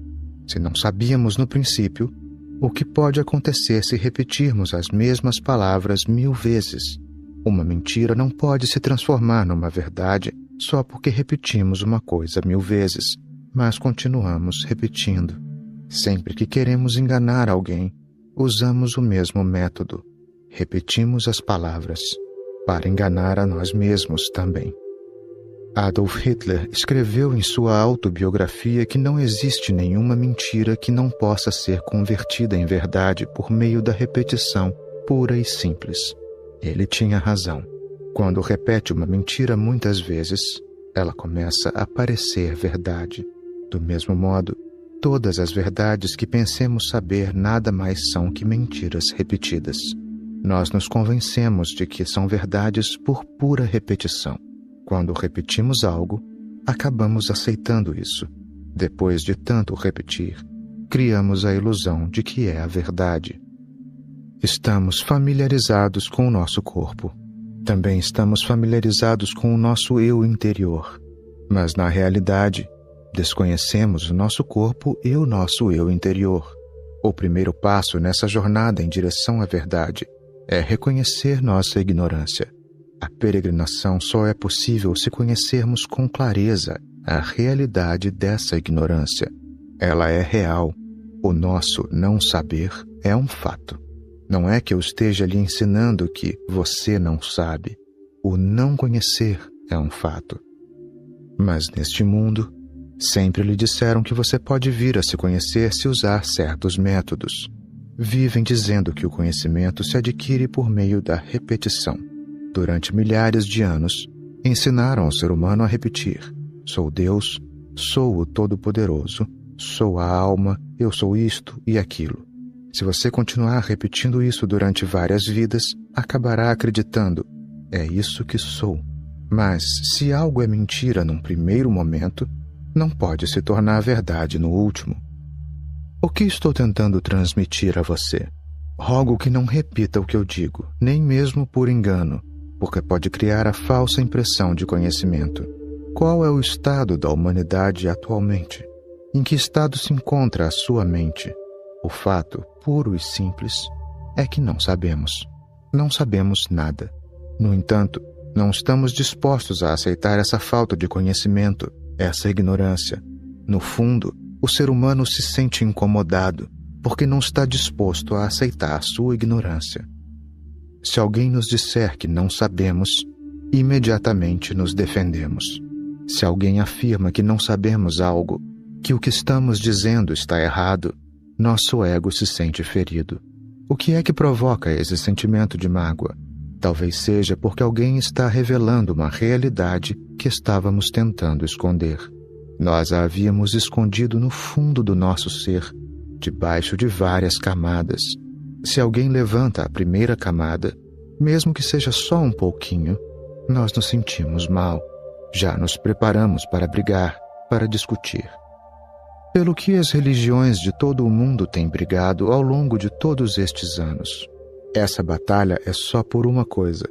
Se não sabíamos no princípio, o que pode acontecer se repetirmos as mesmas palavras 1000 vezes? Uma mentira não pode se transformar numa verdade só porque repetimos uma coisa 1000 vezes, mas continuamos repetindo. Sempre que queremos enganar alguém, usamos o mesmo método. Repetimos as palavras para enganar a nós mesmos também. Adolf Hitler escreveu em sua autobiografia que não existe nenhuma mentira que não possa ser convertida em verdade por meio da repetição pura e simples. Ele tinha razão. Quando repete uma mentira muitas vezes, ela começa a parecer verdade. Do mesmo modo, todas as verdades que pensemos saber nada mais são que mentiras repetidas. Nós nos convencemos de que são verdades por pura repetição. Quando repetimos algo, acabamos aceitando isso. Depois de tanto repetir, criamos a ilusão de que é a verdade. Estamos familiarizados com o nosso corpo. Também estamos familiarizados com o nosso eu interior. Mas, na realidade, desconhecemos o nosso corpo e o nosso eu interior. O primeiro passo nessa jornada em direção à verdade é reconhecer nossa ignorância. A peregrinação só é possível se conhecermos com clareza a realidade dessa ignorância. Ela é real. O nosso não saber é um fato. Não é que eu esteja lhe ensinando que você não sabe. O não conhecer é um fato. Mas neste mundo, sempre lhe disseram que você pode vir a se conhecer se usar certos métodos. Vivem dizendo que o conhecimento se adquire por meio da repetição. Durante milhares de anos, ensinaram ao ser humano a repetir: sou Deus, sou o Todo-Poderoso, sou a alma, eu sou isto e aquilo. Se você continuar repetindo isso durante várias vidas, acabará acreditando: é isso que sou. Mas, se algo é mentira num primeiro momento, não pode se tornar verdade no último. O que estou tentando transmitir a você? Rogo que não repita o que eu digo, nem mesmo por engano, porque pode criar a falsa impressão de conhecimento. Qual é o estado da humanidade atualmente? Em que estado se encontra a sua mente? O fato, puro e simples, é que não sabemos. Não sabemos nada. No entanto, não estamos dispostos a aceitar essa falta de conhecimento, essa ignorância. No fundo, o ser humano se sente incomodado, porque não está disposto a aceitar sua ignorância. Se alguém nos disser que não sabemos, imediatamente nos defendemos. Se alguém afirma que não sabemos algo, que o que estamos dizendo está errado, nosso ego se sente ferido. O que é que provoca esse sentimento de mágoa? Talvez seja porque alguém está revelando uma realidade que estávamos tentando esconder. Nós a havíamos escondido no fundo do nosso ser, debaixo de várias camadas. Se alguém levanta a primeira camada, mesmo que seja só um pouquinho, nós nos sentimos mal. Já nos preparamos para brigar, para discutir. Pelo que as religiões de todo o mundo têm brigado ao longo de todos estes anos. Essa batalha é só por uma coisa,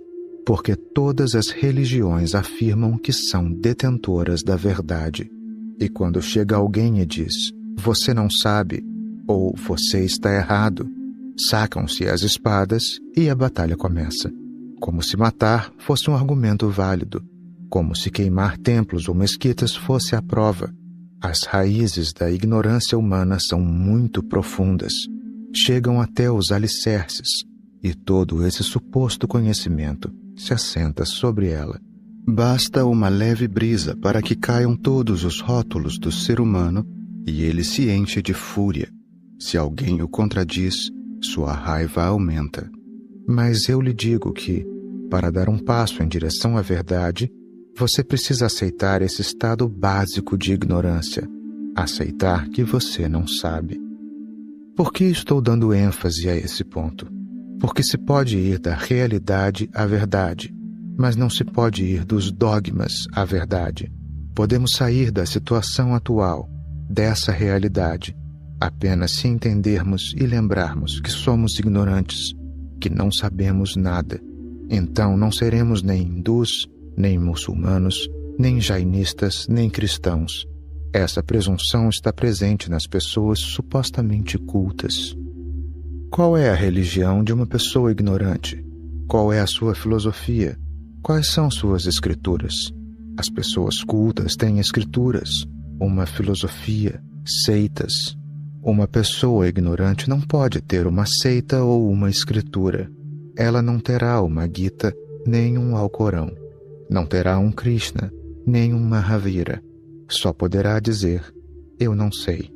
porque todas as religiões afirmam que são detentoras da verdade. E quando chega alguém e diz: você não sabe, ou você está errado, sacam-se as espadas e a batalha começa. Como se matar fosse um argumento válido. Como se queimar templos ou mesquitas fosse a prova. As raízes da ignorância humana são muito profundas. Chegam até os alicerces, e todo esse suposto conhecimento se assenta sobre ela. Basta uma leve brisa para que caiam todos os rótulos do ser humano e ele se enche de fúria. Se alguém o contradiz, sua raiva aumenta. Mas eu lhe digo que, para dar um passo em direção à verdade, você precisa aceitar esse estado básico de ignorância, aceitar que você não sabe. Por que estou dando ênfase a esse ponto? Porque se pode ir da realidade à verdade, mas não se pode ir dos dogmas à verdade. Podemos sair da situação atual, dessa realidade, apenas se entendermos e lembrarmos que somos ignorantes, que não sabemos nada. Então não seremos nem hindus, nem muçulmanos, nem jainistas, nem cristãos. Essa presunção está presente nas pessoas supostamente cultas. Qual é a religião de uma pessoa ignorante? Qual é a sua filosofia? Quais são suas escrituras? As pessoas cultas têm escrituras, uma filosofia, seitas. Uma pessoa ignorante não pode ter uma seita ou uma escritura. Ela não terá uma Gita, nem um Alcorão. Não terá um Krishna, nem um Mahavira. Só poderá dizer, eu não sei.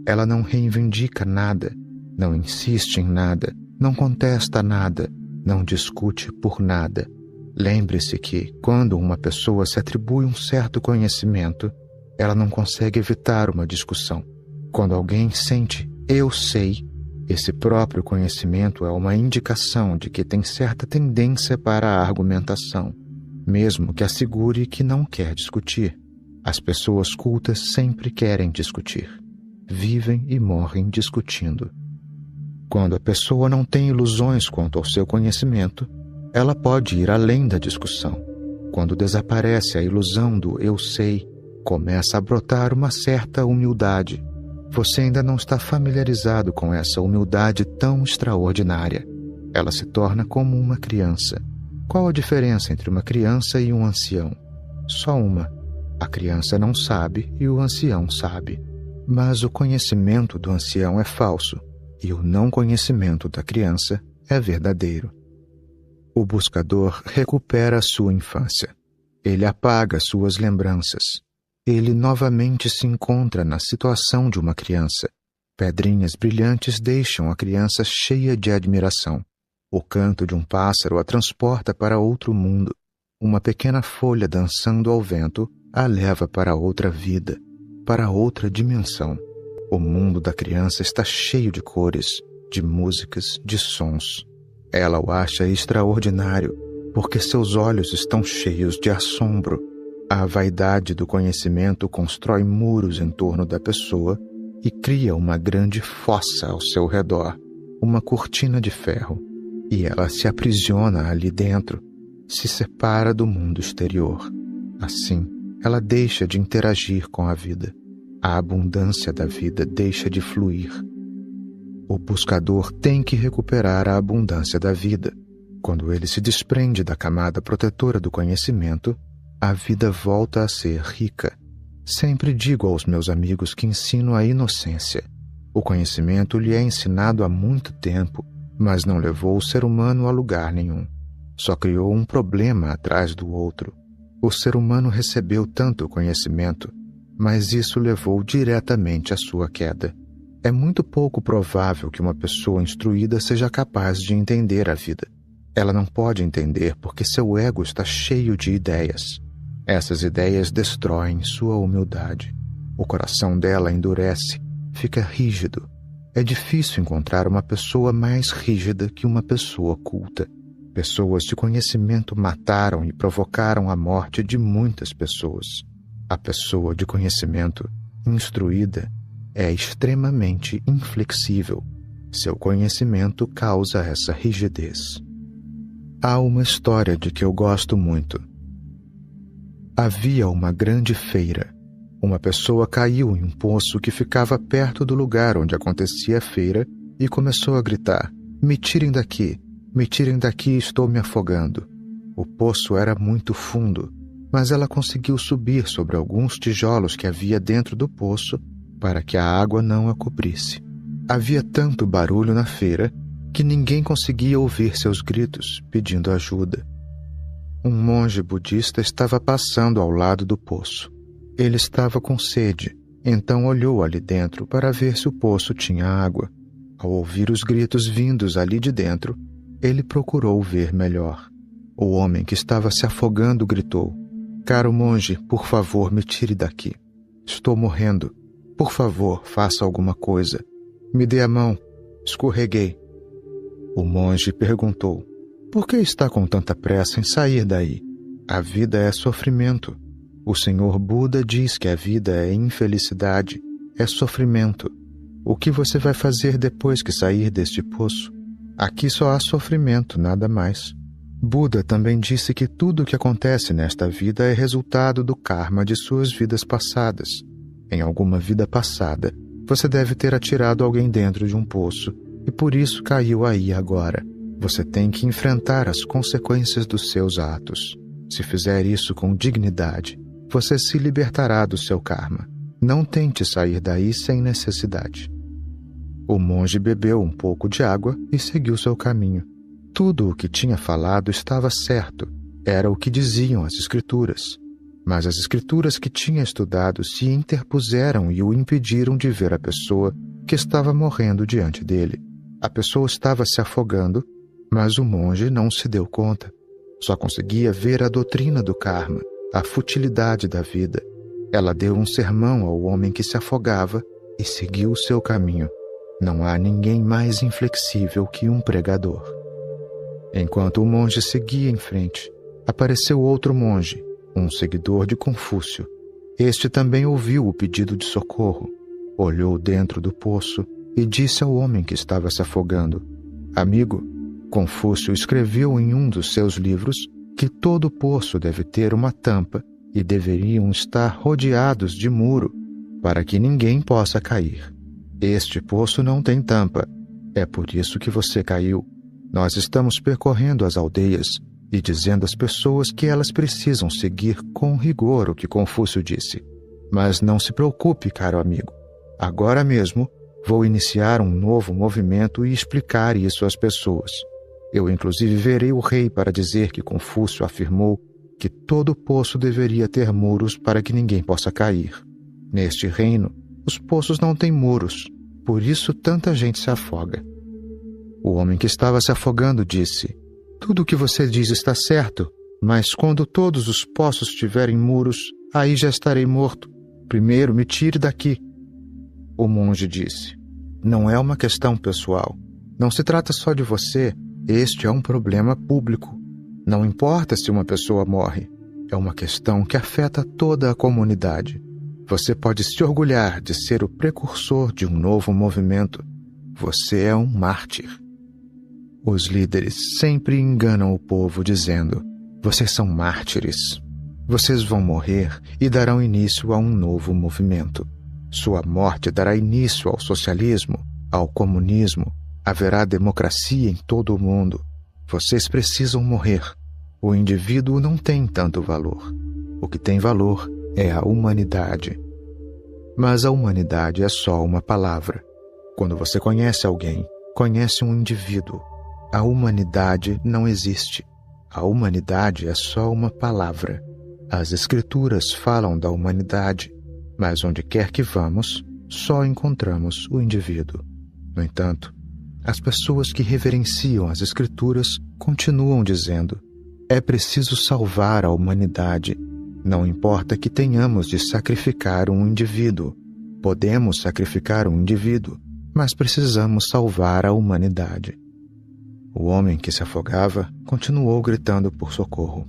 Ela não reivindica nada, não insiste em nada, não contesta nada, não discute por nada. Lembre-se que, quando uma pessoa se atribui um certo conhecimento, ela não consegue evitar uma discussão. Quando alguém sente, eu sei, esse próprio conhecimento é uma indicação de que tem certa tendência para a argumentação, mesmo que assegure que não quer discutir. As pessoas cultas sempre querem discutir. Vivem e morrem discutindo. Quando a pessoa não tem ilusões quanto ao seu conhecimento, ela pode ir além da discussão. Quando desaparece a ilusão do eu sei, começa a brotar uma certa humildade. Você ainda não está familiarizado com essa humildade tão extraordinária. Ela se torna como uma criança. Qual a diferença entre uma criança e um ancião? Só uma. A criança não sabe e o ancião sabe. Mas o conhecimento do ancião é falso e o não conhecimento da criança é verdadeiro. O buscador recupera sua infância. Ele apaga suas lembranças. Ele novamente se encontra na situação de uma criança. Pedrinhas brilhantes deixam a criança cheia de admiração. O canto de um pássaro a transporta para outro mundo. Uma pequena folha dançando ao vento a leva para outra vida, para outra dimensão. O mundo da criança está cheio de cores, de músicas, de sons. Ela o acha extraordinário, porque seus olhos estão cheios de assombro. A vaidade do conhecimento constrói muros em torno da pessoa e cria uma grande fossa ao seu redor, uma cortina de ferro, e ela se aprisiona ali dentro, se separa do mundo exterior. Assim, ela deixa de interagir com a vida. A abundância da vida deixa de fluir. O buscador tem que recuperar a abundância da vida. Quando ele se desprende da camada protetora do conhecimento, a vida volta a ser rica. Sempre digo aos meus amigos que ensino a inocência. O conhecimento lhe é ensinado há muito tempo, mas não levou o ser humano a lugar nenhum. Só criou um problema atrás do outro. O ser humano recebeu tanto conhecimento, mas isso levou diretamente à sua queda. É muito pouco provável que uma pessoa instruída seja capaz de entender a vida. Ela não pode entender porque seu ego está cheio de ideias. Essas ideias destroem sua humildade. O coração dela endurece, fica rígido. É difícil encontrar uma pessoa mais rígida que uma pessoa culta. Pessoas de conhecimento mataram e provocaram a morte de muitas pessoas. A pessoa de conhecimento, instruída, é extremamente inflexível. Seu conhecimento causa essa rigidez. Há uma história de que eu gosto muito. Havia uma grande feira. Uma pessoa caiu em um poço que ficava perto do lugar onde acontecia a feira e começou a gritar: me tirem daqui, estou me afogando. O poço era muito fundo, mas ela conseguiu subir sobre alguns tijolos que havia dentro do poço para que a água não a cobrisse. Havia tanto barulho na feira que ninguém conseguia ouvir seus gritos pedindo ajuda. Um monge budista estava passando ao lado do poço. Ele estava com sede, então olhou ali dentro para ver se o poço tinha água. Ao ouvir os gritos vindos ali de dentro, ele procurou ver melhor. O homem que estava se afogando gritou: caro monge, por favor, me tire daqui. Estou morrendo. Por favor, faça alguma coisa. Me dê a mão. Escorreguei. O monge perguntou: por que está com tanta pressa em sair daí? A vida é sofrimento. O Senhor Buda diz que a vida é infelicidade, é sofrimento. O que você vai fazer depois que sair deste poço? Aqui só há sofrimento, nada mais. Buda também disse que tudo o que acontece nesta vida é resultado do karma de suas vidas passadas. Em alguma vida passada, você deve ter atirado alguém dentro de um poço e por isso caiu aí agora. Você tem que enfrentar as consequências dos seus atos. Se fizer isso com dignidade, você se libertará do seu karma. Não tente sair daí sem necessidade. O monge bebeu um pouco de água e seguiu seu caminho. Tudo o que tinha falado estava certo, era o que diziam as escrituras. Mas as escrituras que tinha estudado se interpuseram e o impediram de ver a pessoa que estava morrendo diante dele. A pessoa estava se afogando, mas o monge não se deu conta. Só conseguia ver a doutrina do karma, a futilidade da vida. Ela deu um sermão ao homem que se afogava e seguiu o seu caminho. Não há ninguém mais inflexível que um pregador. Enquanto o monge seguia em frente, apareceu outro monge, um seguidor de Confúcio. Este também ouviu o pedido de socorro, olhou dentro do poço e disse ao homem que estava se afogando: Amigo, Confúcio escreveu em um dos seus livros que todo poço deve ter uma tampa e deveriam estar rodeados de muro para que ninguém possa cair. Este poço não tem tampa, é por isso que você caiu. Nós estamos percorrendo as aldeias e dizendo às pessoas que elas precisam seguir com rigor o que Confúcio disse. Mas não se preocupe, caro amigo. Agora mesmo vou iniciar um novo movimento e explicar isso às pessoas. Eu inclusive verei o rei para dizer que Confúcio afirmou que todo poço deveria ter muros para que ninguém possa cair. Neste reino, os poços não têm muros, por isso tanta gente se afoga. O homem que estava se afogando disse: Tudo o que você diz está certo, mas quando todos os poços tiverem muros, aí já estarei morto. Primeiro me tire daqui. O monge disse: Não é uma questão pessoal. Não se trata só de você. Este é um problema público. Não importa se uma pessoa morre. É uma questão que afeta toda a comunidade. Você pode se orgulhar de ser o precursor de um novo movimento. Você é um mártir. Os líderes sempre enganam o povo dizendo: Vocês são mártires. Vocês vão morrer e darão início a um novo movimento. Sua morte dará início ao socialismo, ao comunismo. Haverá democracia em todo o mundo. Vocês precisam morrer. O indivíduo não tem tanto valor. O que tem valor é a humanidade. Mas a humanidade é só uma palavra. Quando você conhece alguém, conhece um indivíduo. A humanidade não existe. A humanidade é só uma palavra. As escrituras falam da humanidade, mas onde quer que vamos, só encontramos o indivíduo. No entanto, as pessoas que reverenciam as escrituras continuam dizendo: é preciso salvar a humanidade. Não importa que tenhamos de sacrificar um indivíduo. Podemos sacrificar um indivíduo, mas precisamos salvar a humanidade. O homem que se afogava continuou gritando por socorro.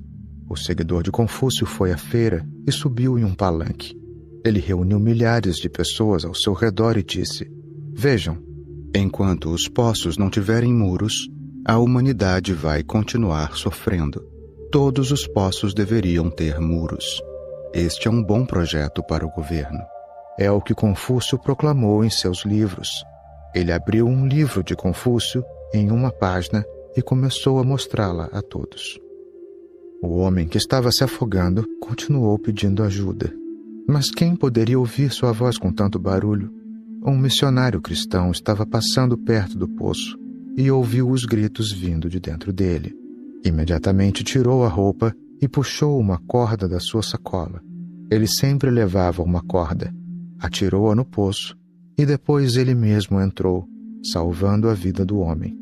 O seguidor de Confúcio foi à feira e subiu em um palanque. Ele reuniu milhares de pessoas ao seu redor e disse: Vejam, enquanto os poços não tiverem muros, a humanidade vai continuar sofrendo. Todos os poços deveriam ter muros. Este é um bom projeto para o governo. É o que Confúcio proclamou em seus livros. Ele abriu um livro de Confúcio em uma página e começou a mostrá-la a todos. O homem que estava se afogando continuou pedindo ajuda. Mas quem poderia ouvir sua voz com tanto barulho? Um missionário cristão estava passando perto do poço e ouviu os gritos vindo de dentro dele. Imediatamente tirou a roupa e puxou uma corda da sua sacola. Ele sempre levava uma corda. Atirou-a no poço e depois ele mesmo entrou, salvando a vida do homem.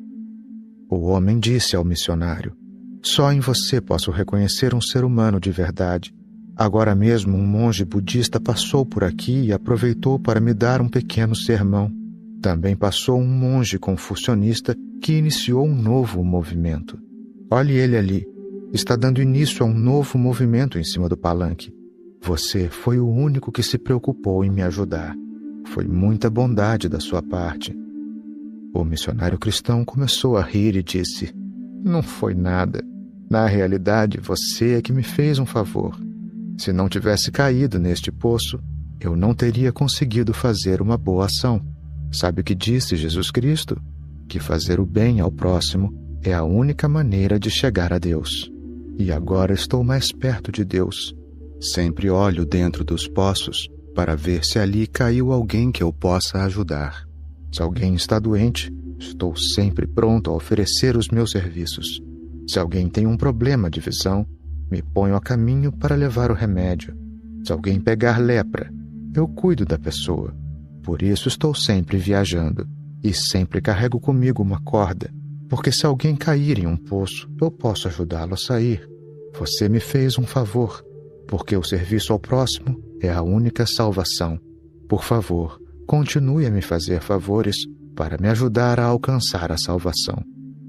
O homem disse ao missionário: Só em você posso reconhecer um ser humano de verdade. Agora mesmo um monge budista passou por aqui e aproveitou para me dar um pequeno sermão. Também passou um monge confucionista que iniciou um novo movimento. Olhe ele ali. Está dando início a um novo movimento em cima do palanque. Você foi o único que se preocupou em me ajudar. Foi muita bondade da sua parte. O missionário cristão começou a rir e disse: Não foi nada. Na realidade, você é que me fez um favor. Se não tivesse caído neste poço, eu não teria conseguido fazer uma boa ação. Sabe o que disse Jesus Cristo? Que fazer o bem ao próximo é a única maneira de chegar a Deus. E agora estou mais perto de Deus. Sempre olho dentro dos poços para ver se ali caiu alguém que eu possa ajudar. Se alguém está doente, estou sempre pronto a oferecer os meus serviços. Se alguém tem um problema de visão, me ponho a caminho para levar o remédio. Se alguém pegar lepra, eu cuido da pessoa. Por isso estou sempre viajando e sempre carrego comigo uma corda, porque se alguém cair em um poço, eu posso ajudá-lo a sair. Você me fez um favor, porque o serviço ao próximo é a única salvação. Por favor, continue a me fazer favores para me ajudar a alcançar a salvação.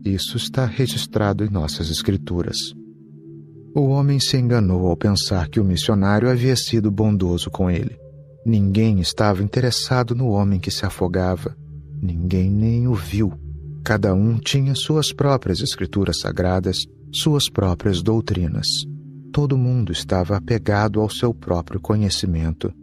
Isso está registrado em nossas escrituras. O homem se enganou ao pensar que o missionário havia sido bondoso com ele. Ninguém estava interessado no homem que se afogava. Ninguém nem o viu. Cada um tinha suas próprias escrituras sagradas, suas próprias doutrinas. Todo mundo estava apegado ao seu próprio conhecimento.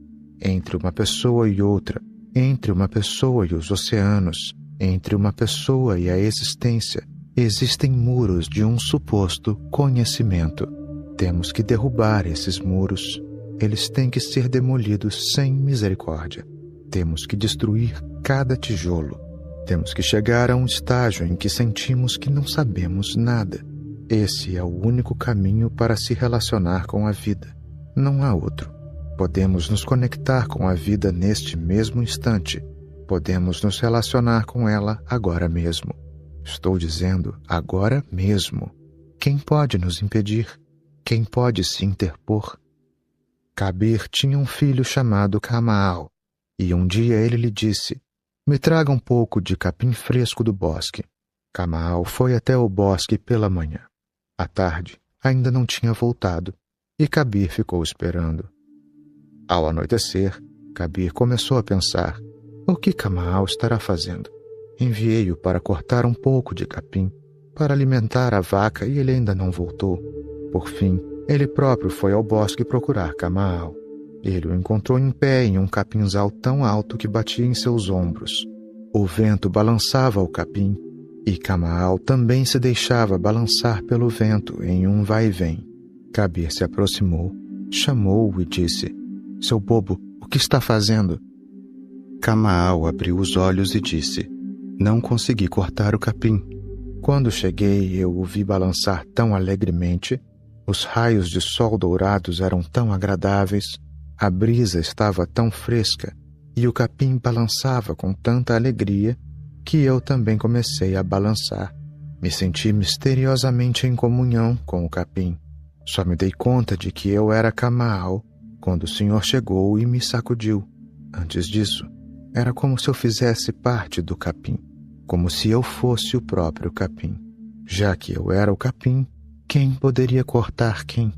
Entre uma pessoa e outra, entre uma pessoa e os oceanos, entre uma pessoa e a existência, existem muros de um suposto conhecimento. Temos que derrubar esses muros. Eles têm que ser demolidos sem misericórdia. Temos que destruir cada tijolo. Temos que chegar a um estágio em que sentimos que não sabemos nada. Esse é o único caminho para se relacionar com a vida. Não há outro. Podemos nos conectar com a vida neste mesmo instante. Podemos nos relacionar com ela agora mesmo. Estou dizendo agora mesmo. Quem pode nos impedir? Quem pode se interpor? Kabir tinha um filho chamado Kamaal, e um dia ele lhe disse: Me traga um pouco de capim fresco do bosque. Kamaal foi até o bosque pela manhã. À tarde, ainda não tinha voltado, e Kabir ficou esperando. Ao anoitecer, Kabir começou a pensar: o que Kamaal estará fazendo? Enviei-o para cortar um pouco de capim, para alimentar a vaca, e ele ainda não voltou. Por fim, ele próprio foi ao bosque procurar Kamaal. Ele o encontrou em pé em um capinzal tão alto que batia em seus ombros. O vento balançava o capim, e Kamaal também se deixava balançar pelo vento em um vai e vem. Kabir se aproximou, chamou-o e disse: Seu bobo, o que está fazendo? Kamaal abriu os olhos e disse: Não consegui cortar o capim. Quando cheguei, eu o vi balançar tão alegremente. Os raios de sol dourados eram tão agradáveis, a brisa estava tão fresca e o capim balançava com tanta alegria que eu também comecei a balançar. Me senti misteriosamente em comunhão com o capim. Só me dei conta de que eu era Kamaal quando o Senhor chegou e me sacudiu. Antes disso, era como se eu fizesse parte do capim, como se eu fosse o próprio capim. Já que eu era o capim, quem poderia cortar quem?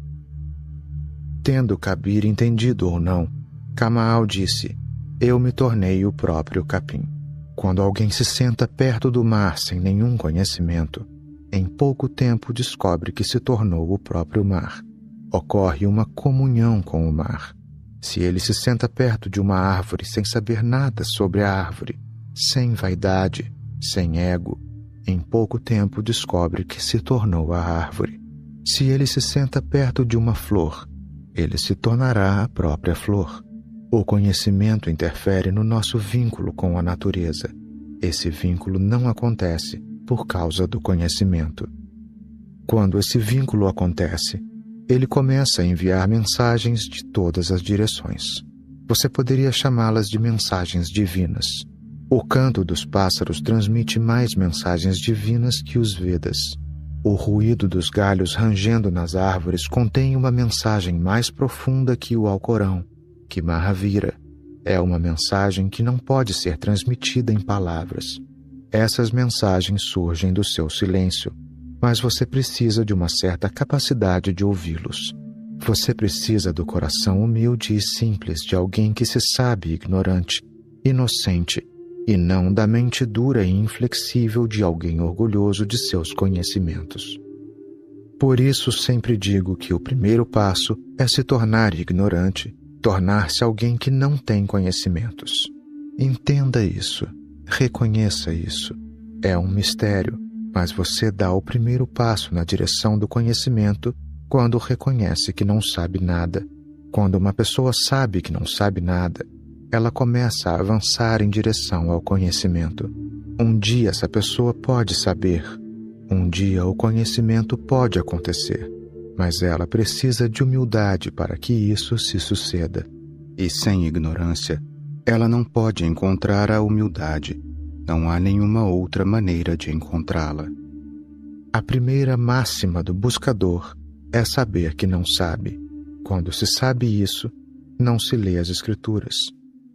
Tendo Kabir entendido ou não, Kamaal disse: Eu me tornei o próprio capim. Quando alguém se senta perto do mar sem nenhum conhecimento, em pouco tempo descobre que se tornou o próprio mar. Ocorre uma comunhão com o mar. Se ele se senta perto de uma árvore sem saber nada sobre a árvore, sem vaidade, sem ego, em pouco tempo descobre que se tornou a árvore. Se ele se senta perto de uma flor, ele se tornará a própria flor. O conhecimento interfere no nosso vínculo com a natureza. Esse vínculo não acontece por causa do conhecimento. Quando esse vínculo acontece, ele começa a enviar mensagens de todas as direções. Você poderia chamá-las de mensagens divinas. O canto dos pássaros transmite mais mensagens divinas que os Vedas. O ruído dos galhos rangendo nas árvores contém uma mensagem mais profunda que o Alcorão, que Mahavira. É uma mensagem que não pode ser transmitida em palavras. Essas mensagens surgem do seu silêncio, mas você precisa de uma certa capacidade de ouvi-los. Você precisa do coração humilde e simples de alguém que se sabe ignorante. inocente, e não da mente dura e inflexível de alguém orgulhoso de seus conhecimentos. Por isso sempre digo que o primeiro passo é se tornar ignorante, tornar-se alguém que não tem conhecimentos. Entenda isso, reconheça isso. É um mistério, mas você dá o primeiro passo na direção do conhecimento quando reconhece que não sabe nada. Quando uma pessoa sabe que não sabe nada, ela começa a avançar em direção ao conhecimento. Um dia essa pessoa pode saber. Um dia o conhecimento pode acontecer, mas ela precisa de humildade para que isso se suceda. E sem ignorância, ela não pode encontrar a humildade. Não há nenhuma outra maneira de encontrá-la. A primeira máxima do buscador é saber que não sabe. Quando se sabe isso, não se lê as Escrituras.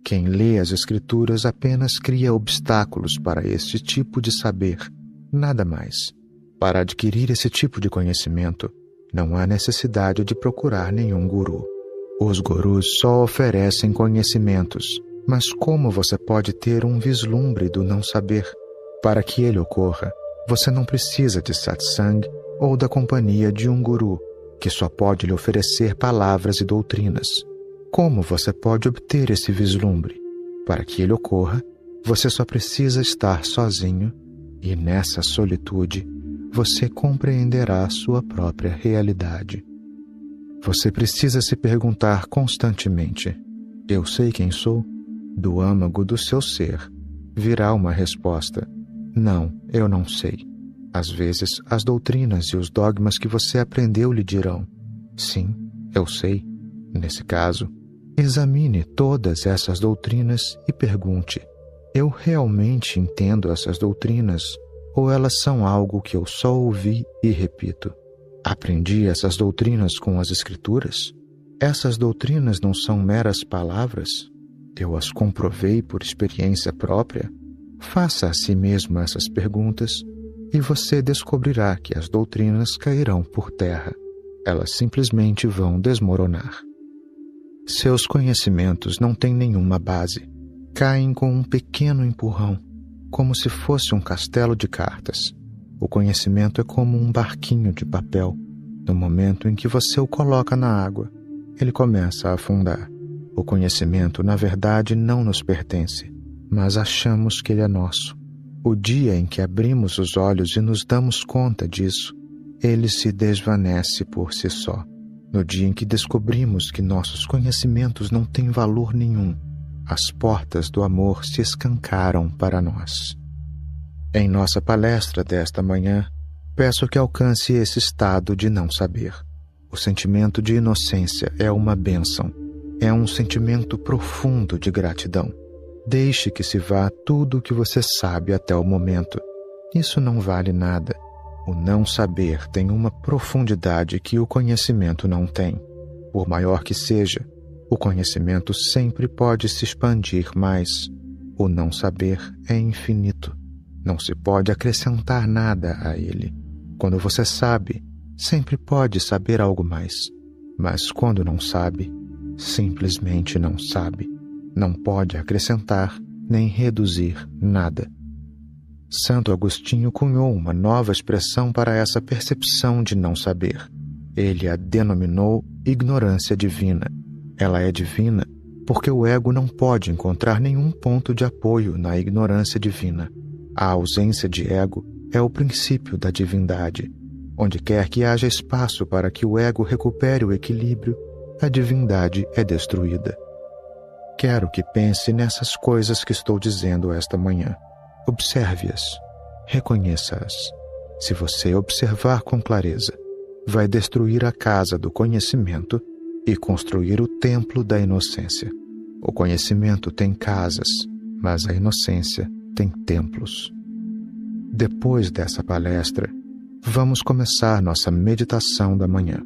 Quem lê as Escrituras apenas cria obstáculos para este tipo de saber, nada mais. Para adquirir esse tipo de conhecimento, não há necessidade de procurar nenhum guru. Os gurus só oferecem conhecimentos, mas como você pode ter um vislumbre do não saber? Para que ele ocorra, você não precisa de satsang ou da companhia de um guru, que só pode lhe oferecer palavras e doutrinas. Como você pode obter esse vislumbre? Para que ele ocorra, você só precisa estar sozinho, e nessa solitude, você compreenderá sua própria realidade. Você precisa se perguntar constantemente: eu sei quem sou? Do âmago do seu ser virá uma resposta: não, eu não sei. Às vezes, as doutrinas e os dogmas que você aprendeu lhe dirão: sim, eu sei. Nesse caso, examine todas essas doutrinas e pergunte: eu realmente entendo essas doutrinas? Ou elas são algo que eu só ouvi e repito? Aprendi essas doutrinas com as Escrituras? Essas doutrinas não são meras palavras? Eu as comprovei por experiência própria? Faça a si mesmo essas perguntas e você descobrirá que as doutrinas cairão por terra. Elas simplesmente vão desmoronar. Seus conhecimentos não têm nenhuma base. Caem com um pequeno empurrão, como se fosse um castelo de cartas. O conhecimento é como um barquinho de papel. No momento em que você o coloca na água, ele começa a afundar. O conhecimento, na verdade, não nos pertence, mas achamos que ele é nosso. O dia em que abrimos os olhos e nos damos conta disso, ele se desvanece por si só. No dia em que descobrimos que nossos conhecimentos não têm valor nenhum, as portas do amor se escancaram para nós. Em nossa palestra desta manhã, peço que alcance esse estado de não saber. O sentimento de inocência é uma bênção. É um sentimento profundo de gratidão. Deixe que se vá tudo o que você sabe até o momento. Isso não vale nada. O não saber tem uma profundidade que o conhecimento não tem. Por maior que seja, o conhecimento sempre pode se expandir mais. O não saber é infinito. Não se pode acrescentar nada a ele. Quando você sabe, sempre pode saber algo mais. Mas quando não sabe, simplesmente não sabe. Não pode acrescentar nem reduzir nada. Santo Agostinho cunhou uma nova expressão para essa percepção de não saber. Ele a denominou ignorância divina. Ela é divina porque o ego não pode encontrar nenhum ponto de apoio na ignorância divina. A ausência de ego é o princípio da divindade. Onde quer que haja espaço para que o ego recupere o equilíbrio, a divindade é destruída. Quero que pense nessas coisas que estou dizendo esta manhã. Observe-as. Reconheça-as. Se você observar com clareza, vai destruir a casa do conhecimento e construir o templo da inocência. O conhecimento tem casas, mas a inocência tem templos. Depois dessa palestra, vamos começar nossa meditação da manhã.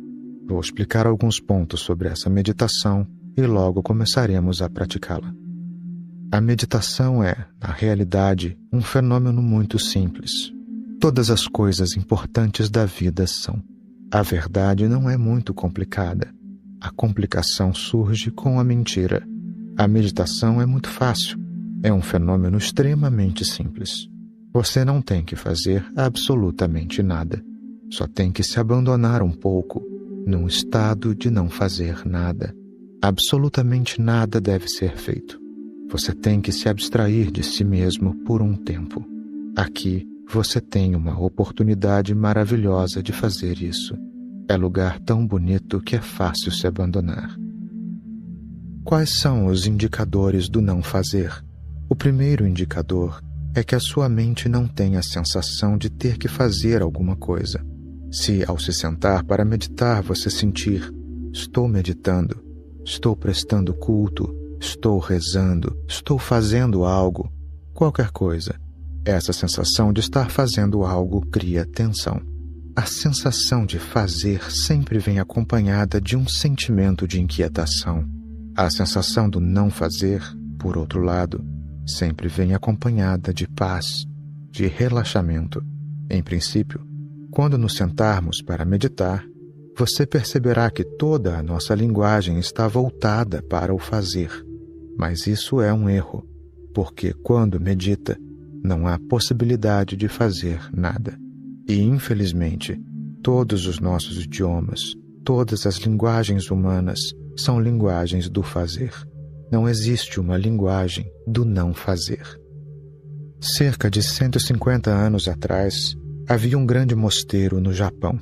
Vou explicar alguns pontos sobre essa meditação e logo começaremos a praticá-la. A meditação é, na realidade, um fenômeno muito simples. Todas as coisas importantes da vida são. A verdade não é muito complicada. A complicação surge com a mentira. A meditação é muito fácil. É um fenômeno extremamente simples. Você não tem que fazer absolutamente nada. Só tem que se abandonar um pouco, num estado de não fazer nada. Absolutamente nada deve ser feito. Você tem que se abstrair de si mesmo por um tempo. Aqui, você tem uma oportunidade maravilhosa de fazer isso. É lugar tão bonito que é fácil se abandonar. Quais são os indicadores do não fazer? O primeiro indicador é que a sua mente não tem a sensação de ter que fazer alguma coisa. Se, ao se sentar para meditar, você sentir: estou meditando, estou prestando culto, estou rezando, estou fazendo algo, qualquer coisa, essa sensação de estar fazendo algo cria tensão. A sensação de fazer sempre vem acompanhada de um sentimento de inquietação. A sensação do não fazer, por outro lado, sempre vem acompanhada de paz, de relaxamento. Em princípio, quando nos sentarmos para meditar, você perceberá que toda a nossa linguagem está voltada para o fazer. Mas isso é um erro, porque quando medita, não há possibilidade de fazer nada. E, infelizmente, todos os nossos idiomas, todas as linguagens humanas são linguagens do fazer. Não existe uma linguagem do não fazer. Cerca de 150 anos atrás, havia um grande mosteiro no Japão.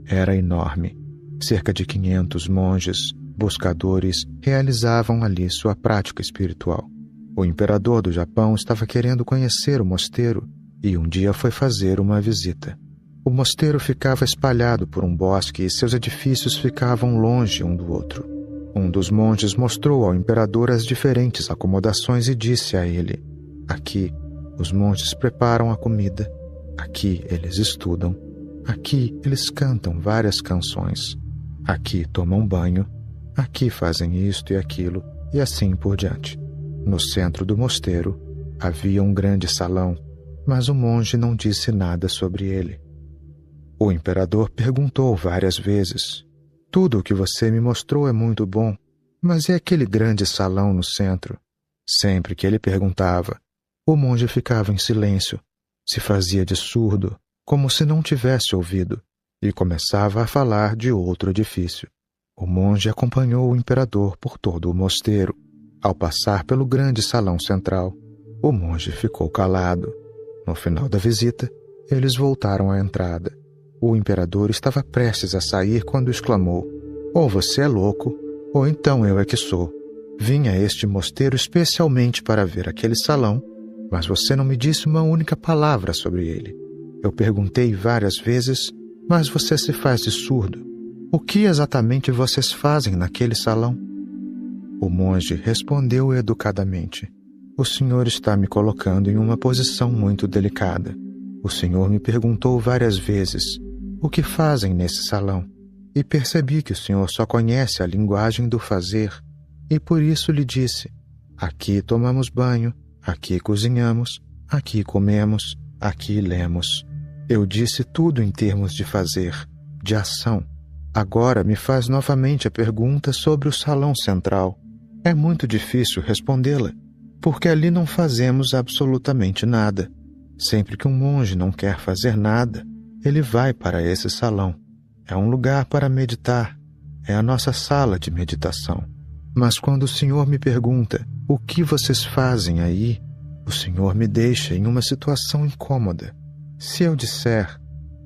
Era enorme. Cerca de 500 monges, buscadores, realizavam ali sua prática espiritual. O imperador do Japão estava querendo conhecer o mosteiro e um dia foi fazer uma visita. O mosteiro ficava espalhado por um bosque e seus edifícios ficavam longe um do outro. Um dos monges mostrou ao imperador as diferentes acomodações e disse a ele: aqui, os monges preparam a comida. Aqui, eles estudam. Aqui, eles cantam várias canções. Aqui, tomam banho. Aqui, fazem isto e aquilo, e assim por diante. No centro do mosteiro, havia um grande salão, mas o monge não disse nada sobre ele. O imperador perguntou várias vezes: tudo o que você me mostrou é muito bom, mas é aquele grande salão no centro. Sempre que ele perguntava, o monge ficava em silêncio, se fazia de surdo, como se não tivesse ouvido, e começava a falar de outro edifício. O monge acompanhou o imperador por todo o mosteiro. Ao passar pelo grande salão central, o monge ficou calado. No final da visita, eles voltaram à entrada. O imperador estava prestes a sair quando exclamou: ou você é louco, ou então eu é que sou. Vim a este mosteiro especialmente para ver aquele salão, mas você não me disse uma única palavra sobre ele. Eu perguntei várias vezes, mas você se faz de surdo. O que exatamente vocês fazem naquele salão? O monge respondeu educadamente: o senhor está me colocando em uma posição muito delicada. O senhor me perguntou várias vezes: o que fazem nesse salão? E percebi que o senhor só conhece a linguagem do fazer, e por isso lhe disse: aqui tomamos banho, aqui cozinhamos, aqui comemos, aqui lemos. Eu disse tudo em termos de fazer, de ação. Agora me faz novamente a pergunta sobre o salão central. É muito difícil respondê-la, porque ali não fazemos absolutamente nada. Sempre que um monge não quer fazer nada, ele vai para esse salão. É um lugar para meditar. É a nossa sala de meditação. Mas quando o Senhor me pergunta: o que vocês fazem aí? O Senhor me deixa em uma situação incômoda. Se eu disser: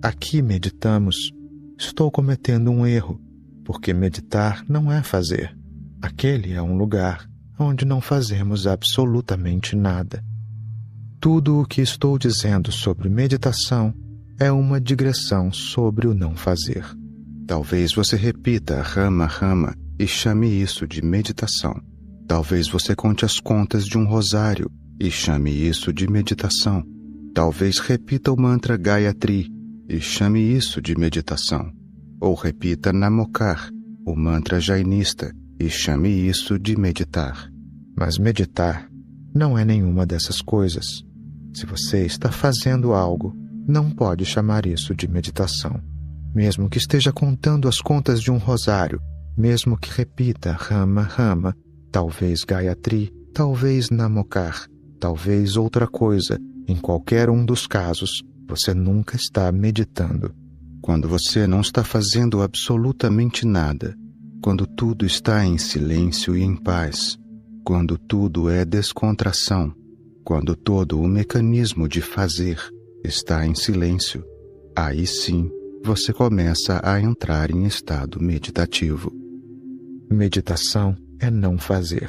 aqui meditamos, estou cometendo um erro, porque meditar não é fazer. Aquele é um lugar onde não fazemos absolutamente nada. Tudo o que estou dizendo sobre meditação é uma digressão sobre o não fazer. Talvez você repita Rama Rama e chame isso de meditação. Talvez você conte as contas de um rosário e chame isso de meditação. Talvez repita o mantra Gayatri e chame isso de meditação. Ou repita Namokar, o mantra jainista, e chame isso de meditar. Mas meditar não é nenhuma dessas coisas. Se você está fazendo algo, não pode chamar isso de meditação. Mesmo que esteja contando as contas de um rosário, mesmo que repita Rama Rama, talvez Gayatri, talvez Namokar, talvez outra coisa, em qualquer um dos casos, você nunca está meditando. Quando você não está fazendo absolutamente nada, quando tudo está em silêncio e em paz, quando tudo é descontração, quando todo o mecanismo de fazer está em silêncio, aí sim você começa a entrar em estado meditativo. Meditação é não fazer.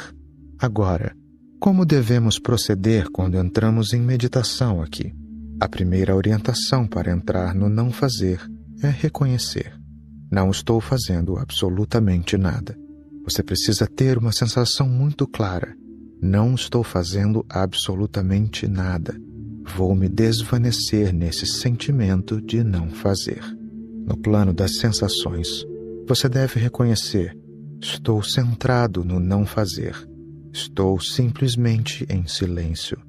Agora, como devemos proceder quando entramos em meditação aqui? A primeira orientação para entrar no não fazer é reconhecer. Não estou fazendo absolutamente nada. Você precisa ter uma sensação muito clara. Não estou fazendo absolutamente nada. Vou me desvanecer nesse sentimento de não fazer. No plano das sensações, você deve reconhecer: estou centrado no não fazer. Estou simplesmente em silêncio.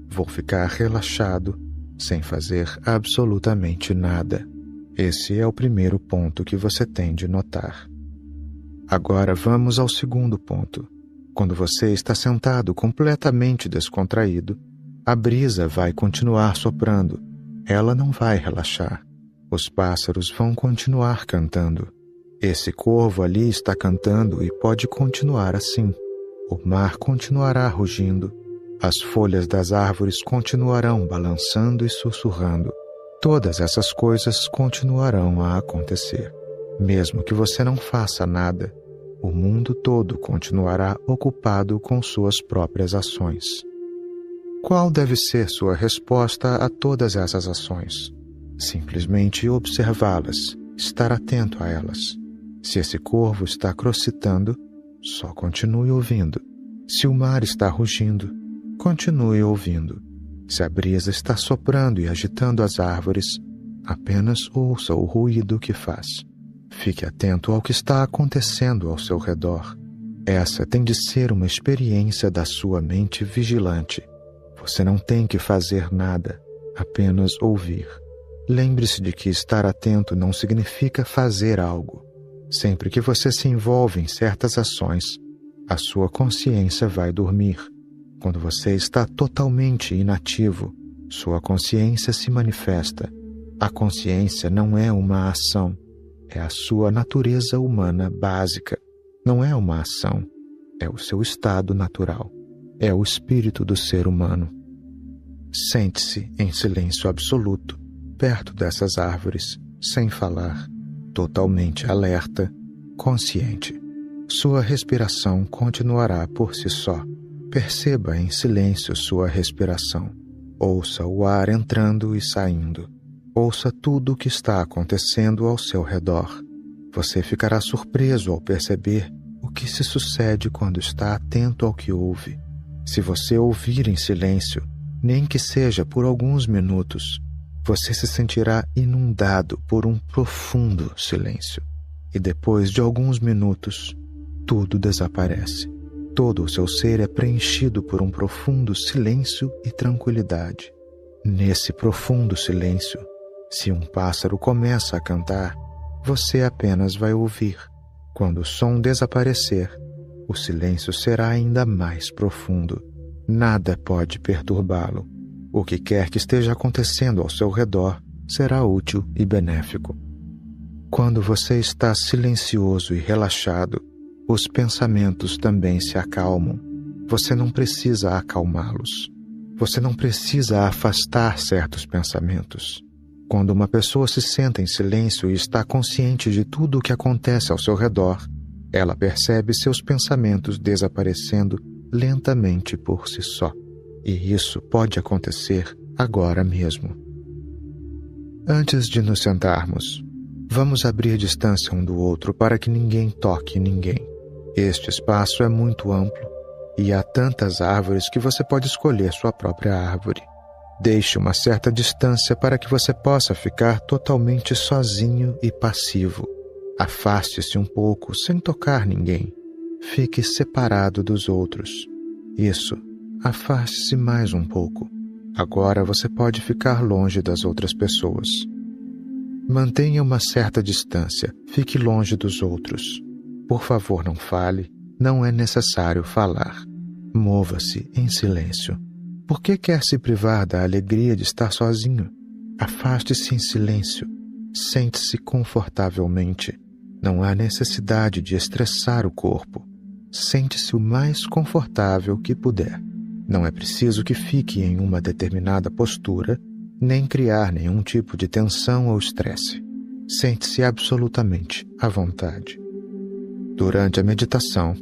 Vou ficar relaxado, sem fazer absolutamente nada. Esse é o primeiro ponto que você tem de notar. Agora vamos ao segundo ponto. Quando você está sentado completamente descontraído, a brisa vai continuar soprando. Ela não vai relaxar. Os pássaros vão continuar cantando. Esse corvo ali está cantando e pode continuar assim. O mar continuará rugindo. As folhas das árvores continuarão balançando e sussurrando. Todas essas coisas continuarão a acontecer. Mesmo que você não faça nada, o mundo todo continuará ocupado com suas próprias ações. Qual deve ser sua resposta a todas essas ações? Simplesmente observá-las, estar atento a elas. Se esse corvo está crocitando, só continue ouvindo. Se o mar está rugindo, continue ouvindo. Se a brisa está soprando e agitando as árvores, apenas ouça o ruído que faz. Fique atento ao que está acontecendo ao seu redor. Essa tem de ser uma experiência da sua mente vigilante. Você não tem que fazer nada, apenas ouvir. Lembre-se de que estar atento não significa fazer algo. Sempre que você se envolve em certas ações, a sua consciência vai dormir. Quando você está totalmente inativo, sua consciência se manifesta. A consciência não é uma ação, é a sua natureza humana básica. Não é uma ação, é o seu estado natural. É o espírito do ser humano. Sente-se em silêncio absoluto, perto dessas árvores, sem falar, totalmente alerta, consciente. Sua respiração continuará por si só. Perceba em silêncio sua respiração. Ouça o ar entrando e saindo. Ouça tudo o que está acontecendo ao seu redor. Você ficará surpreso ao perceber o que se sucede quando está atento ao que ouve. Se você ouvir em silêncio, nem que seja por alguns minutos, você se sentirá inundado por um profundo silêncio. E depois de alguns minutos, tudo desaparece. Todo o seu ser é preenchido por um profundo silêncio e tranquilidade. Nesse profundo silêncio, se um pássaro começa a cantar, você apenas vai ouvir. Quando o som desaparecer, o silêncio será ainda mais profundo. Nada pode perturbá-lo. O que quer que esteja acontecendo ao seu redor será útil e benéfico. Quando você está silencioso e relaxado, os pensamentos também se acalmam. Você não precisa acalmá-los. Você não precisa afastar certos pensamentos. Quando uma pessoa se senta em silêncio e está consciente de tudo o que acontece ao seu redor, ela percebe seus pensamentos desaparecendo lentamente por si só. E isso pode acontecer agora mesmo. Antes de nos sentarmos, vamos abrir distância um do outro para que ninguém toque ninguém. Este espaço é muito amplo e há tantas árvores que você pode escolher sua própria árvore. Deixe uma certa distância para que você possa ficar totalmente sozinho e passivo. Afaste-se um pouco sem tocar ninguém. Fique separado dos outros. Isso, afaste-se mais um pouco. Agora você pode ficar longe das outras pessoas. Mantenha uma certa distância. Fique longe dos outros. Por favor, não fale. Não é necessário falar. Mova-se em silêncio. Por que quer se privar da alegria de estar sozinho? Afaste-se em silêncio. Sente-se confortavelmente. Não há necessidade de estressar o corpo. Sente-se o mais confortável que puder. Não é preciso que fique em uma determinada postura, nem criar nenhum tipo de tensão ou estresse. Sente-se absolutamente à vontade. Durante a meditação,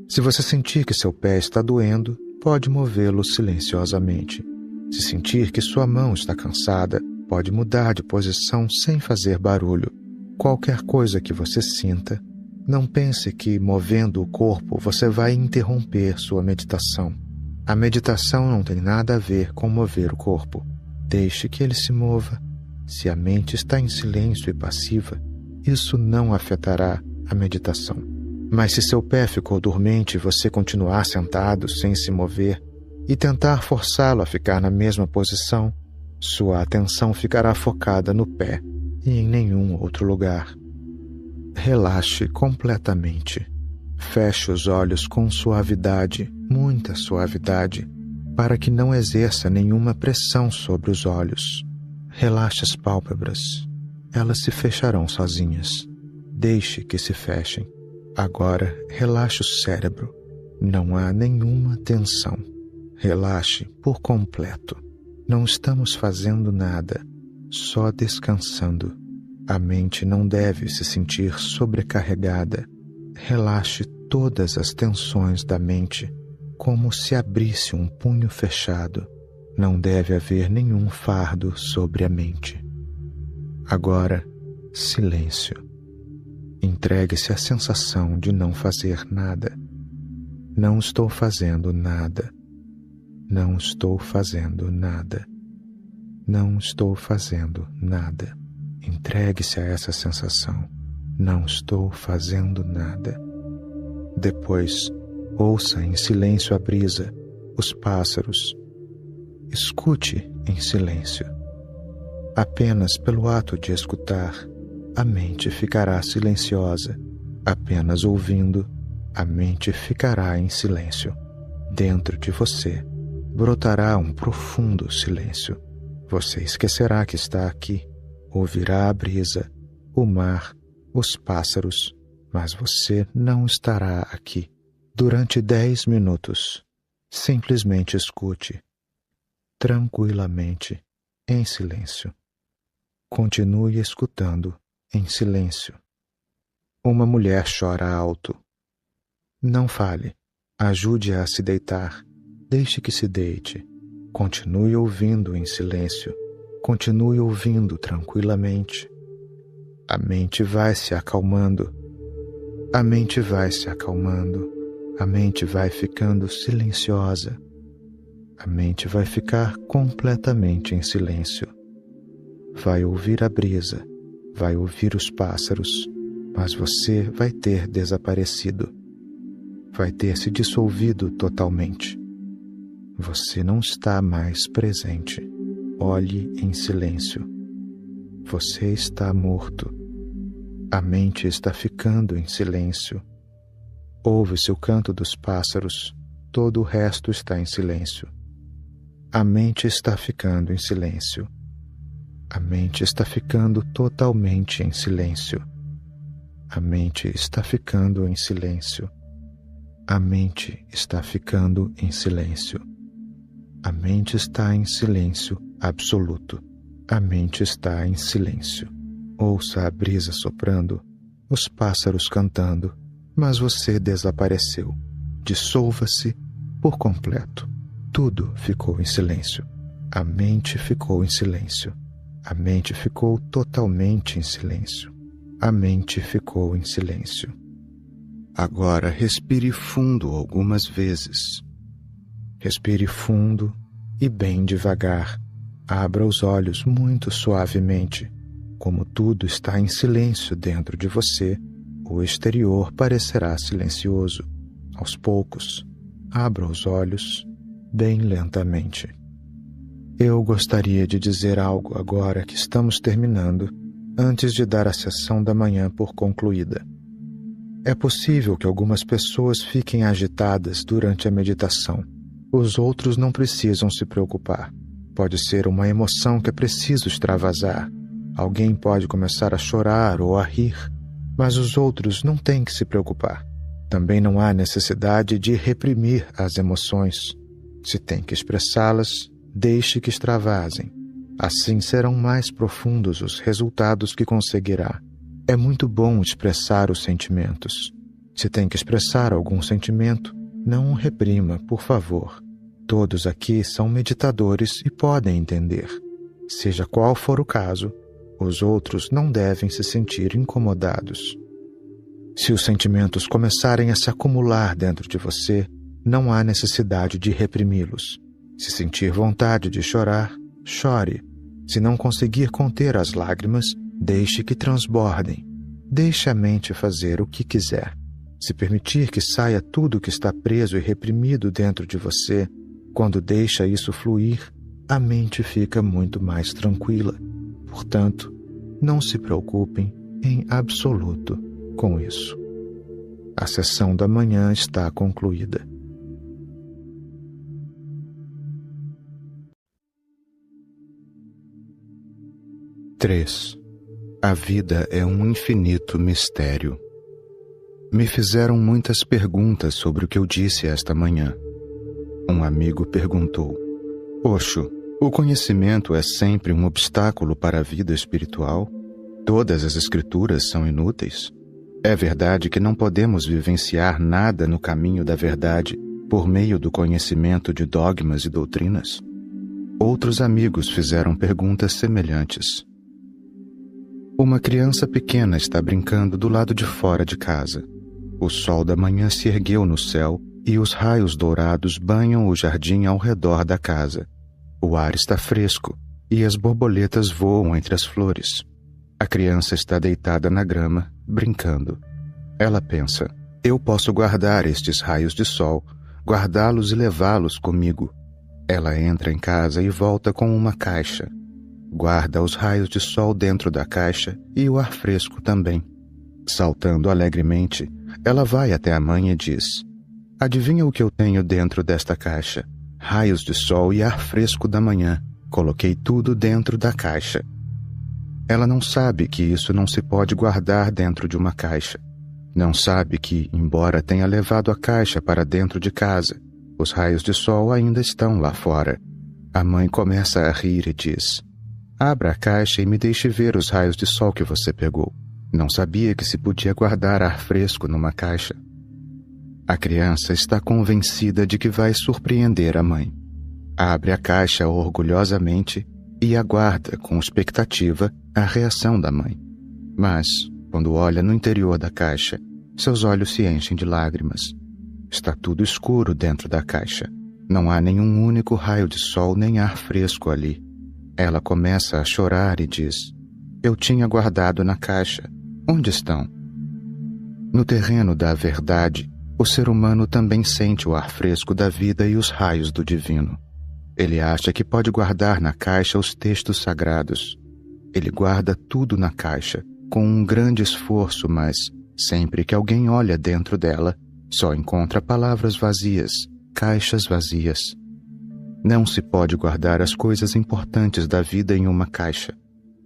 se você sentir que seu pé está doendo, pode movê-lo silenciosamente. Se sentir que sua mão está cansada, pode mudar de posição sem fazer barulho. Qualquer coisa que você sinta, não pense que, movendo o corpo, você vai interromper sua meditação. A meditação não tem nada a ver com mover o corpo. Deixe que ele se mova. Se a mente está em silêncio e passiva, isso não afetará a meditação. Mas se seu pé ficou dormente e você continuar sentado sem se mover e tentar forçá-lo a ficar na mesma posição, sua atenção ficará focada no pé e em nenhum outro lugar. Relaxe completamente. Feche os olhos com suavidade, muita suavidade, para que não exerça nenhuma pressão sobre os olhos. Relaxe as pálpebras. Elas se fecharão sozinhas. Deixe que se fechem. Agora, relaxe o cérebro. Não há nenhuma tensão. Relaxe por completo. Não estamos fazendo nada, só descansando. A mente não deve se sentir sobrecarregada. Relaxe todas as tensões da mente, como se abrisse um punho fechado. Não deve haver nenhum fardo sobre a mente. Agora, silêncio. Entregue-se à sensação de não fazer nada. Não estou fazendo nada. Não estou fazendo nada. Não estou fazendo nada. Entregue-se a essa sensação. Não estou fazendo nada. Depois, ouça em silêncio a brisa, os pássaros. Escute em silêncio. Apenas pelo ato de escutar, a mente ficará silenciosa. Apenas ouvindo, a mente ficará em silêncio. Dentro de você, brotará um profundo silêncio. Você esquecerá que está aqui. Ouvirá a brisa, o mar, os pássaros, mas você não estará aqui. Durante 10 minutos, simplesmente escute, tranquilamente, em silêncio. Continue escutando, em silêncio. Uma mulher chora alto. Não fale. Ajude-a a se deitar. Deixe que se deite. Continue ouvindo em silêncio. Continue ouvindo tranquilamente. A mente vai se acalmando. A mente vai se acalmando. A mente vai ficando silenciosa. A mente vai ficar completamente em silêncio. Vai ouvir a brisa, vai ouvir os pássaros, mas você vai ter desaparecido. Vai ter se dissolvido totalmente. Você não está mais presente. Olhe em silêncio. Você está morto. A mente está ficando em silêncio. Ouve-se o canto dos pássaros. Todo o resto está em silêncio. A mente está ficando em silêncio. A mente está ficando totalmente em silêncio. A mente está ficando em silêncio. A mente está ficando em silêncio. A mente está em silêncio absoluto. A mente está em silêncio. Ouça a brisa soprando, os pássaros cantando, mas você desapareceu. Dissolva-se por completo. Tudo ficou em silêncio. A mente ficou em silêncio. A mente ficou totalmente em silêncio. A mente ficou em silêncio. Agora respire fundo algumas vezes. Respire fundo e bem devagar. Abra os olhos muito suavemente. Como tudo está em silêncio dentro de você, o exterior parecerá silencioso. Aos poucos, abra os olhos bem lentamente. Eu gostaria de dizer algo agora que estamos terminando, antes de dar a sessão da manhã por concluída. É possível que algumas pessoas fiquem agitadas durante a meditação. Os outros não precisam se preocupar. Pode ser uma emoção que é preciso extravasar. Alguém pode começar a chorar ou a rir, mas os outros não têm que se preocupar. Também não há necessidade de reprimir as emoções. Se tem que expressá-las, deixe que extravasem. Assim serão mais profundos os resultados que conseguirá. É muito bom expressar os sentimentos. Se tem que expressar algum sentimento, não o reprima, por favor. Todos aqui são meditadores e podem entender. Seja qual for o caso, os outros não devem se sentir incomodados. Se os sentimentos começarem a se acumular dentro de você, não há necessidade de reprimi-los. Se sentir vontade de chorar, chore. Se não conseguir conter as lágrimas, deixe que transbordem. Deixe a mente fazer o que quiser. Se permitir que saia tudo que está preso e reprimido dentro de você, quando deixa isso fluir, a mente fica muito mais tranquila. Portanto, não se preocupem em absoluto com isso. A sessão da manhã está concluída. Três. A vida é um infinito mistério. Me fizeram muitas perguntas sobre o que eu disse esta manhã. Um amigo perguntou: Osho, o conhecimento é sempre um obstáculo para a vida espiritual? Todas as escrituras são inúteis? É verdade que não podemos vivenciar nada no caminho da verdade por meio do conhecimento de dogmas e doutrinas? Outros amigos fizeram perguntas semelhantes. Uma criança pequena está brincando do lado de fora de casa. O sol da manhã se ergueu no céu e os raios dourados banham o jardim ao redor da casa. O ar está fresco e as borboletas voam entre as flores. A criança está deitada na grama, brincando. Ela pensa: eu posso guardar estes raios de sol, guardá-los e levá-los comigo. Ela entra em casa e volta com uma caixa. Guarda os raios de sol dentro da caixa e o ar fresco também. Saltando alegremente, ela vai até a mãe e diz: adivinha o que eu tenho dentro desta caixa? Raios de sol e ar fresco da manhã. Coloquei tudo dentro da caixa. Ela não sabe que isso não se pode guardar dentro de uma caixa. Não sabe que, embora tenha levado a caixa para dentro de casa, os raios de sol ainda estão lá fora. A mãe começa a rir e diz: abra a caixa e me deixe ver os raios de sol que você pegou. Não sabia que se podia guardar ar fresco numa caixa. A criança está convencida de que vai surpreender a mãe. Abre a caixa orgulhosamente e aguarda com expectativa a reação da mãe. Mas, quando olha no interior da caixa, seus olhos se enchem de lágrimas. Está tudo escuro dentro da caixa. Não há nenhum único raio de sol nem ar fresco ali. Ela começa a chorar e diz: eu tinha guardado na caixa. Onde estão? No terreno da verdade, o ser humano também sente o ar fresco da vida e os raios do divino. Ele acha que pode guardar na caixa os textos sagrados. Ele guarda tudo na caixa, com um grande esforço, mas, sempre que alguém olha dentro dela, só encontra palavras vazias, caixas vazias. Não se pode guardar as coisas importantes da vida em uma caixa.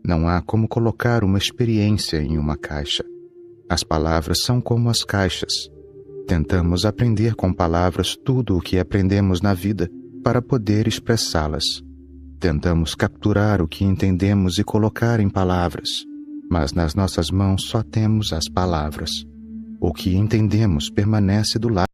Não há como colocar uma experiência em uma caixa. As palavras são como as caixas. Tentamos aprender com palavras tudo o que aprendemos na vida para poder expressá-las. Tentamos capturar o que entendemos e colocar em palavras, mas nas nossas mãos só temos as palavras. O que entendemos permanece do lado